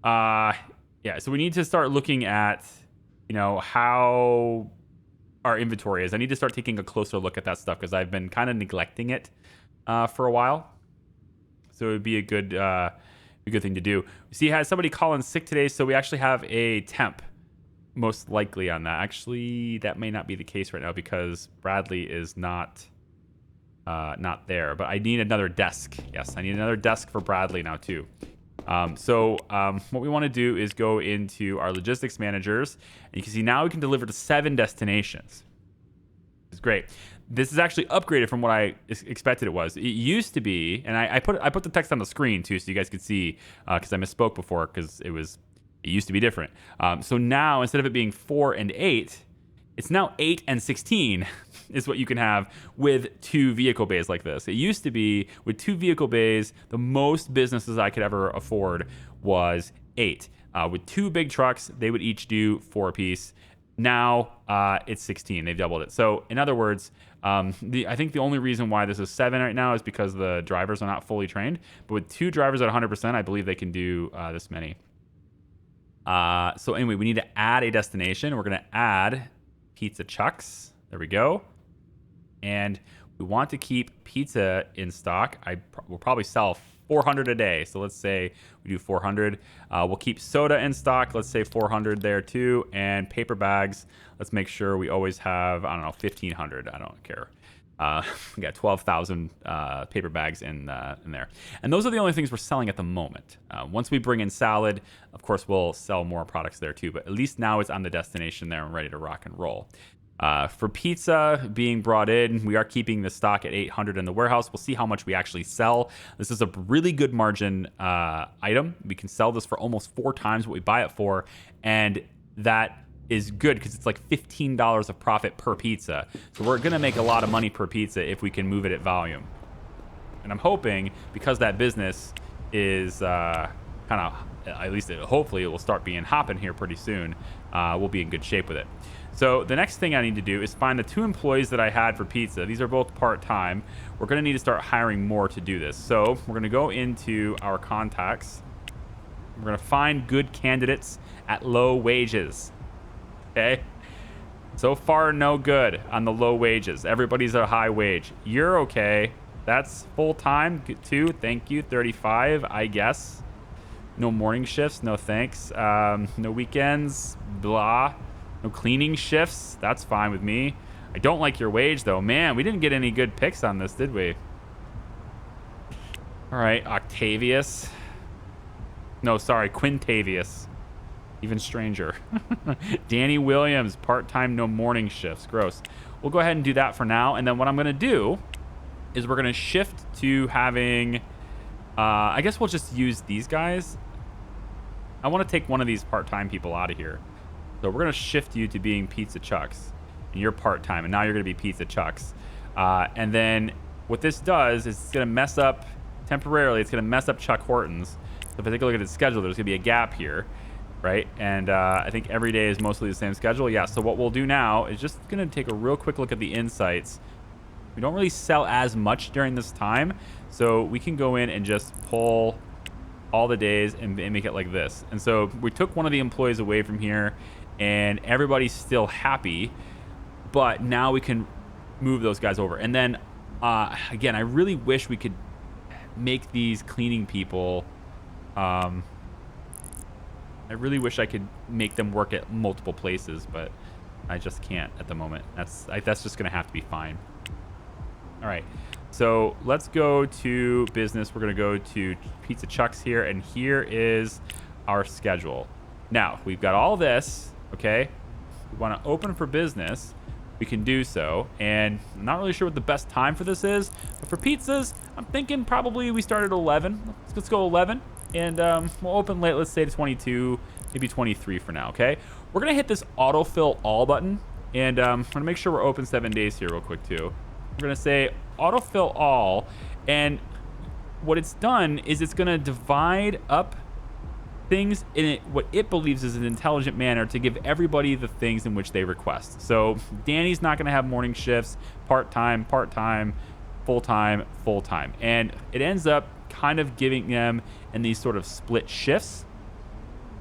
Yeah, so we need to start looking at, how our inventory is. I need to start taking a closer look at that stuff because I've been kind of neglecting it for a while. So it would be a good thing to do. See, had somebody call in sick today, so we actually have a temp most likely on that. Actually, that may not be the case right now because Bradley is not there. But I need another desk. Yes, I need another desk for Bradley now too. So what we want to do is go into our logistics managers, and you can see now we can deliver to 7 destinations. It's great. This is actually upgraded from what I expected it was. It used to be, and I put the text on the screen too, so you guys could see, because I misspoke before, because it used to be different. So now instead of it being 4 and 8, it's now 8 and 16 is what you can have with 2 vehicle bays like this. It used to be with 2 vehicle bays, the most businesses I could ever afford was 8. With 2 big trucks, they would each do 4 apiece. Now it's 16. They've doubled it. So in other words, I think the only reason why this is 7 right now is because the drivers are not fully trained. But with 2 drivers at 100%, I believe they can do this many. So anyway, we need to add a destination. We're going to add pizza chucks. There we go. And we want to keep pizza in stock. We'll probably sell 400 a day. So let's say we do 400. We'll keep soda in stock. Let's say 400 there too. And paper bags, let's make sure we always have, 1,500. I don't care. We got 12,000 paper bags in there. And those are the only things we're selling at the moment. Once we bring in salad, of course, we'll sell more products there too. But at least now it's on the destination there and ready to rock and roll. For pizza being brought in, we are keeping the stock at 800 in the warehouse. We'll see how much we actually sell. This is a really good margin item. We can sell this for almost 4 times what we buy it for. And that is good because it's like $15 of profit per pizza. So we're going to make a lot of money per pizza if we can move it at volume. And I'm hoping because that business is kind of, at least hopefully it will start being hopping here pretty soon. We'll be in good shape with it. So the next thing I need to do is find the 2 employees that I had for pizza. These are both part-time. We're going to need to start hiring more to do this. So we're going to go into our contacts. We're going to find good candidates at low wages. Okay? So far, no good on the low wages. Everybody's at a high wage. You're okay. That's full-time too. Thank you. 35, I guess. No morning shifts. No thanks. No weekends. Blah. No cleaning shifts. That's fine with me. I don't like your wage, though. Man, we didn't get any good picks on this, did we? All right, Octavius. No, sorry, Quintavius. Even stranger. Danny Williams, part-time, no morning shifts. Gross. We'll go ahead and do that for now. And then what I'm going to do is we're going to shift to having... I guess we'll just use these guys. I want to take one of these part-time people out of here. So we're going to shift you to being Pizza Chucks. And you're part-time. And now you're going to be Pizza Chucks. And then what this does is it's going to mess up, temporarily, it's going to mess up Chuck Horton's. So if I take a look at his schedule, there's going to be a gap here. Right? And I think every day is mostly the same schedule. Yeah, so what we'll do now is just going to take a real quick look at the insights. We don't really sell as much during this time. So we can go in and just pull all the days and make it like this. And so we took one of the employees away from here and everybody's still happy, but now we can move those guys over. And then again, I really wish we could make these cleaning people, I really wish I could make them work at multiple places, but I just can't at the moment. That's just gonna have to be fine. All right, so let's go to business. We're gonna go to Pizza Chucks here, and here is our schedule. Now, we've got all this, okay? We wanna open for business. We can do so, and I'm not really sure what the best time for this is, but for pizzas, I'm thinking probably we start at 11. Let's go 11, and we'll open late, let's say to 22, maybe 23 for now, okay? We're gonna hit this autofill all button, and I'm gonna make sure we're open 7 days here real quick too. We're gonna say autofill all, and what it's done is it's gonna divide up things in it, what it believes is an intelligent manner to give everybody the things in which they request. So Danny's not going to have morning shifts, part-time, full-time, full-time. And it ends up kind of giving them in these sort of split shifts.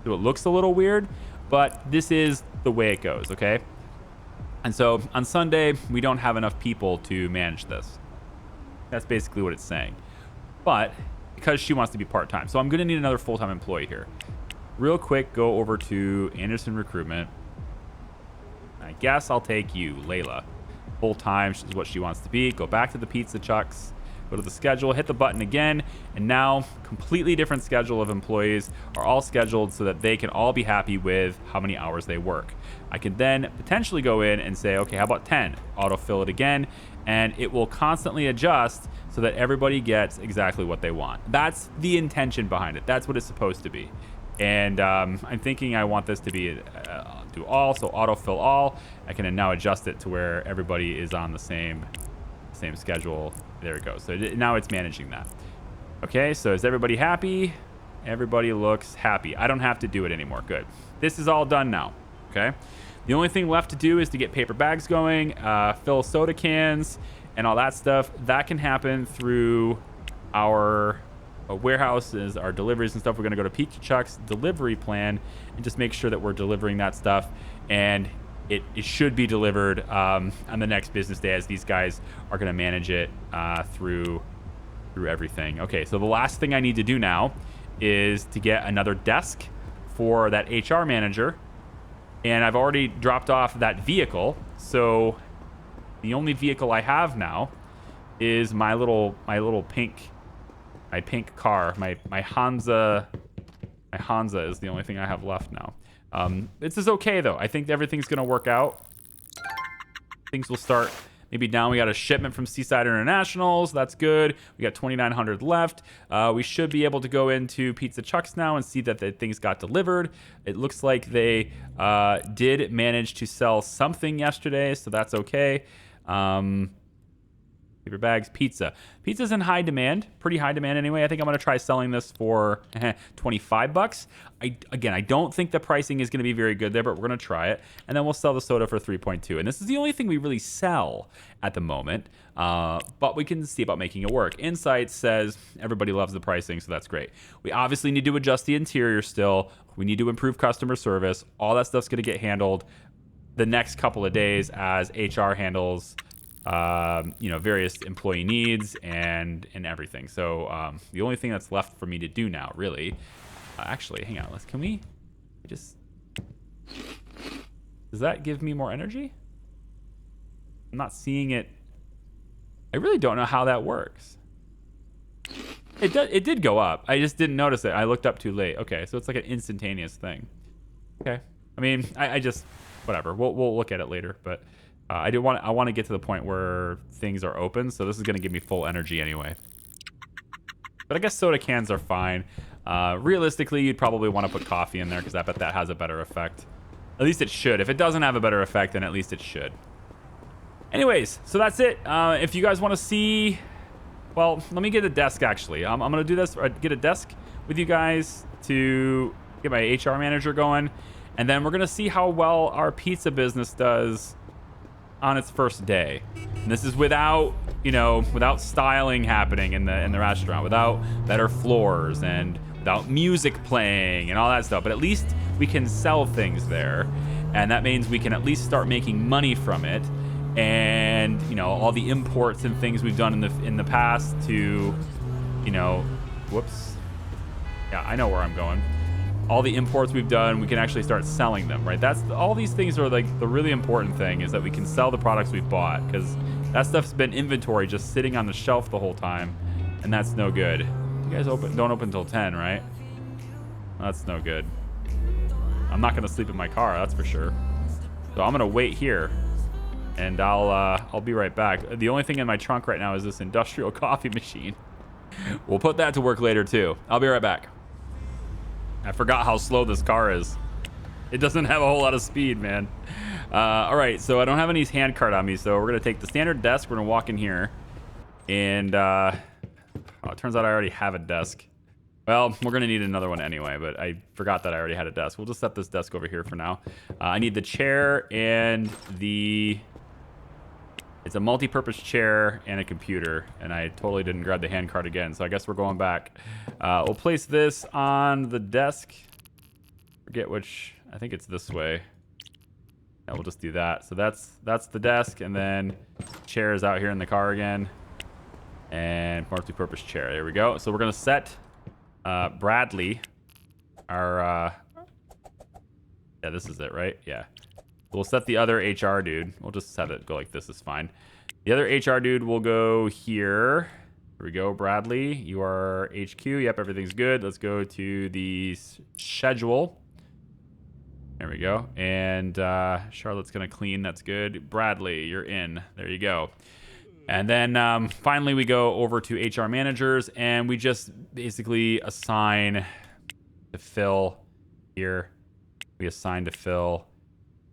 So it looks a little weird, but this is the way it goes, okay? And so on Sunday, we don't have enough people to manage this. That's basically what it's saying. But because she wants to be part-time. So I'm going to need another full-time employee here. Real quick, go over to Anderson Recruitment. I guess I'll take you, Layla. Full-time is what she wants to be. Go back to the pizza chucks. Go to the schedule, hit the button again, and now completely different schedule of employees are all scheduled so that they can all be happy with how many hours they work. I can then potentially go in and say, okay, how about 10? Autofill it again, and it will constantly adjust so that everybody gets exactly what they want. That's the intention behind it. That's what it's supposed to be. And I'm thinking I want this to be do all, so autofill all. I can now adjust it to where everybody is on the same schedule. There we go. So now it's managing that. Okay, so is everybody happy? Everybody looks happy. I don't have to do it anymore. Good. This is all done now. Okay. The only thing left to do is to get paper bags going, fill soda cans, and all that stuff. That can happen through our warehouses, our deliveries and stuff. We're going to go to Pizza Chuck's delivery plan and just make sure that we're delivering that stuff. And it should be delivered on the next business day, as these guys are going to manage it through everything. Okay, so the last thing I need to do now is to get another desk for that HR manager. And I've already dropped off that vehicle. So the only vehicle I have now is my pink car. My Hansa. My Hansa is the only thing I have left now. This is okay, though. I think everything's going to work out. Things will start maybe down. We got a shipment from Seaside International, so that's good. We got 2,900 left. We should be able to go into Pizza Chuck's now and see that the things got delivered. It looks like they did manage to sell something yesterday, so that's okay. Paper bags, pizza. Pizza's in high demand, pretty high demand anyway. I think I'm going to try selling this for 25 bucks. I don't think the pricing is going to be very good there, but we're going to try it. And then we'll sell the soda for 3.2. And this is the only thing we really sell at the moment, but we can see about making it work. Insight says everybody loves the pricing, so that's great. We obviously need to adjust the interior still. We need to improve customer service. All that stuff's going to get handled the next couple of days as HR handles various employee needs and everything. So the only thing that's left for me to do now, really, actually, hang on. Can we just? Does that give me more energy? I'm not seeing it. I really don't know how that works. It did go up. I just didn't notice it. I looked up too late. Okay, so it's like an instantaneous thing. Okay. I mean, I just whatever. We'll look at it later, but. I want to get to the point where things are open, so this is going to give me full energy anyway. But I guess soda cans are fine. Realistically, you'd probably want to put coffee in there because I bet that has a better effect. At least it should. If it doesn't have a better effect, then at least it should. Anyways, so that's it. If you guys want to see... Well, let me get a desk, actually. I'm going to do this, get a desk with you guys to get my HR manager going. And then we're going to see how well our pizza business does on its first day. And this is without styling happening in the restaurant, without better floors and without music playing and all that stuff. But at least we can sell things there, and that means we can at least start making money from it. And all the imports and things we've done in the past to, whoops, yeah, I know where I'm going. All the imports we've done, we can actually start selling them, right? All these things are like the really important thing is that we can sell the products we've bought, because that stuff's been inventory just sitting on the shelf the whole time, and that's no good. You guys don't open until 10, right? That's no good. I'm not gonna sleep in my car, that's for sure. So I'm gonna wait here, and I'll be right back. The only thing in my trunk right now is this industrial coffee machine. We'll put that to work later too. I'll be right back. I forgot how slow this car is. It doesn't have a whole lot of speed, man. All right, so I don't have any hand cart on me, so we're going to take the standard desk. We're going to walk in here. And it turns out I already have a desk. Well, we're going to need another one anyway, but I forgot that I already had a desk. We'll just set this desk over here for now. I need the chair and the... It's a multi-purpose chair and a computer, and I totally didn't grab the hand cart again, so I guess we're going back. We'll place this on the desk. Forget which... I think it's this way. Yeah, we'll just do that. So that's the desk, and then chair is out here in the car again. And multi-purpose chair. There we go. So we're going to set... Bradley, our, yeah, this is it, right? Yeah. We'll set the other HR dude. We'll just have it go like this is fine. The other HR dude will go here. Here we go, Bradley. You are HQ. Yep, everything's good. Let's go to the schedule. There we go. And Charlotte's going to clean. That's good. Bradley, you're in. There you go. And then finally we go over to HR managers, and we just basically assign to Phil here. We assign to Phil,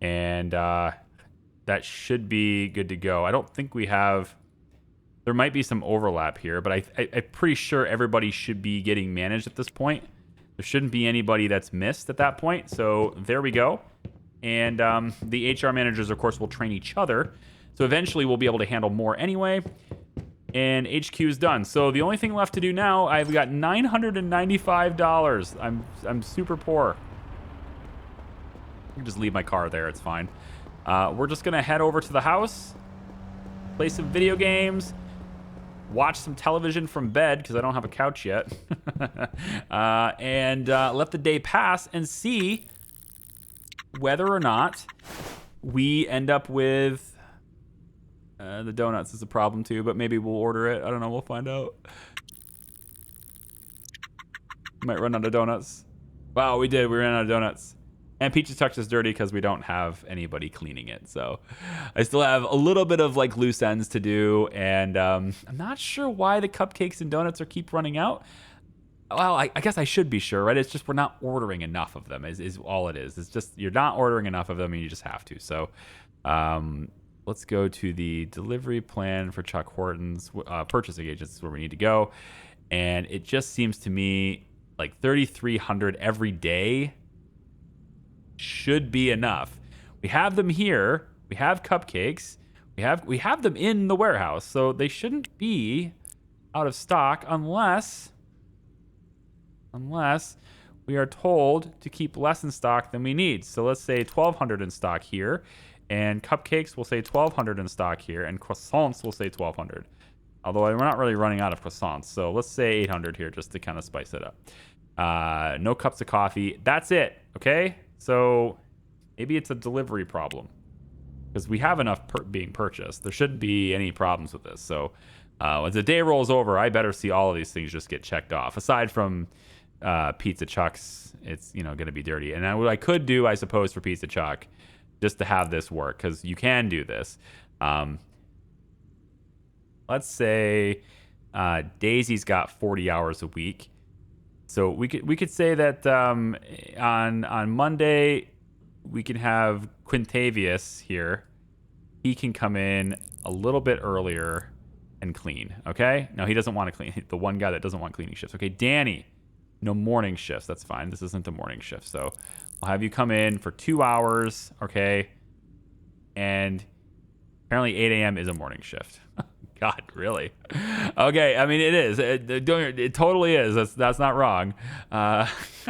and that should be good to go. I don't think we have... There might be some overlap here, but I'm pretty sure everybody should be getting managed at this point. There shouldn't be anybody that's missed at that point. So there we go. And the HR managers, of course, will train each other. So eventually we'll be able to handle more anyway. And HQ is done. So the only thing left to do now, I've got $995. I'm super poor. I can just leave my car there. It's fine. We're just going to head over to the house, play some video games, watch some television from bed because I don't have a couch yet, and let the day pass and see whether or not we end up with... the donuts is a problem too, but maybe we'll order it. I don't know. We'll find out. Might run out of donuts. Wow, we did. We ran out of donuts. And Peach's Touch is dirty because we don't have anybody cleaning it. So I still have a little bit of like loose ends to do. And I'm not sure why the cupcakes and donuts keep running out. Well, I guess I should be sure, right? It's just we're not ordering enough of them is all it is. It's just you're not ordering enough of them and you just have to. So let's go to the delivery plan for Chuck Horton's purchasing agents is where we need to go. And it just seems to me like 3,300 every day should be enough. We have them here. We have cupcakes. We have them in the warehouse. So they shouldn't be out of stock unless we are told to keep less in stock than we need. So let's say 1,200 in stock here. And cupcakes will say 1,200 in stock here, and croissants will say 1,200. Although we're not really running out of croissants, so let's say 800 here just to kind of spice it up. No cups of coffee. That's it, okay? So maybe it's a delivery problem because we have enough being purchased. There shouldn't be any problems with this. So as the day rolls over, I better see all of these things just get checked off. Aside from Pizza Chuck's, it's going to be dirty. And what I could do, I suppose, for Pizza Chuck, just to have this work, because you can do this. Let's say Daisy's got 40 hours a week. So we could say that on Monday we can have Quintavious here. He can come in a little bit earlier and clean. Okay? No, he doesn't want to clean. The one guy that doesn't want cleaning shifts. Okay, Danny, no morning shifts. That's fine. This isn't a morning shift. So I'll have you come in for 2 hours. Okay, and apparently 8 a.m. is a morning shift. God, really? Okay, I mean, it is. It totally is. That's not wrong. I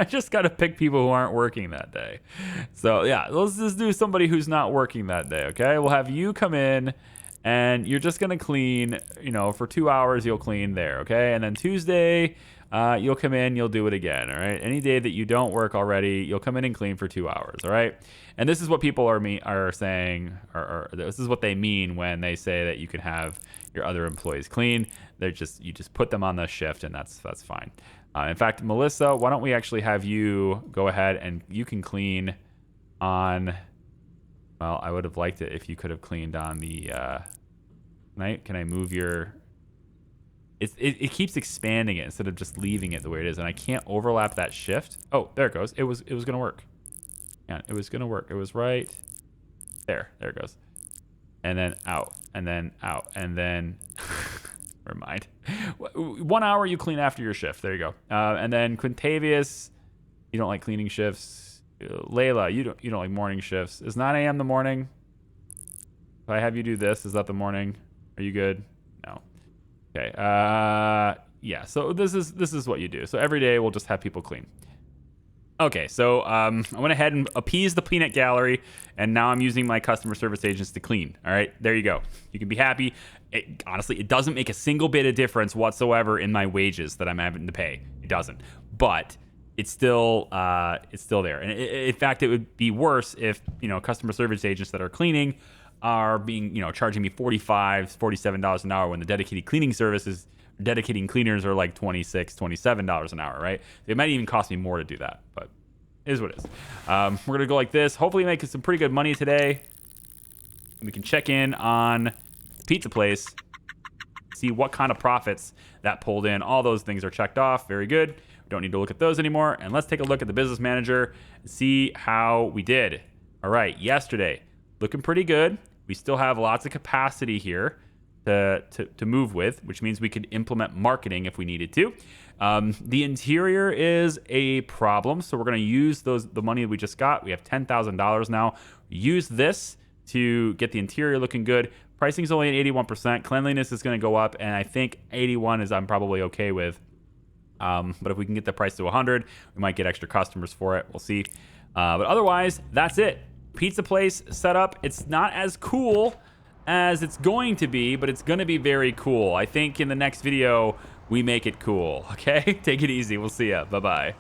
just got to pick people who aren't working that day. So, yeah, let's just do somebody who's not working that day, okay? We'll have you come in, and you're just going to clean, for 2 hours, you'll clean there, okay? And then Tuesday, you'll come in, you'll do it again, all right? Any day that you don't work already, you'll come in and clean for 2 hours, all right? And this is what people are saying, or this is what they mean when they say that you can have your other employees clean. You just put them on the shift, and that's fine. In fact, Melissa, why don't we actually have you go ahead and you can clean on... Well, I would have liked it if you could have cleaned on the... Can I move your... It keeps expanding it instead of just leaving it the way it is, and I can't overlap that shift. Oh, there it goes. It was gonna work. Yeah, it was gonna work. It was right there. There it goes. And then out, and then out, and then Never mind. 1 hour you clean after your shift. There you go. And then Quintavious, you don't like cleaning shifts. Layla, you don't like morning shifts. Is 9 a.m. the morning? If I have you do this, is that the morning? Are you good? No. Okay. Yeah. So this is what you do. So every day we'll just have people clean. Okay, so I went ahead and appeased the peanut gallery, and now I'm using my customer service agents to clean. All right, there you go. You can be happy. Honestly, it doesn't make a single bit of difference whatsoever in my wages that I'm having to pay. It doesn't. But it's still there. And in fact, it would be worse if, customer service agents that are cleaning are being, charging me $45, $47 an hour when the dedicated cleaning services, dedicating cleaners are like $26, $27 an hour, right? It might even cost me more to do that, but it is what it is. We're going to go like this. Hopefully making some pretty good money today. We can check in on the pizza place, see what kind of profits that pulled in. All those things are checked off. Very good. We don't need to look at those anymore. And let's take a look at the business manager and see how we did. All right, yesterday, looking pretty good. We still have lots of capacity here to move with, which means we could implement marketing if we needed to. The interior is a problem, so we're going to use the money that we just got. We have $10,000 now. Use this to get the interior looking good. Pricing is only at 81%. Cleanliness is going to go up, and I think 81 is I'm probably okay with. But if we can get the price to 100, we might get extra customers for it. We'll see. But otherwise, that's it. Pizza place set up. It's not as cool as it's going to be, but it's going to be very cool. I think in the next video, we make it cool. Okay? Take it easy. We'll see ya. Bye-bye.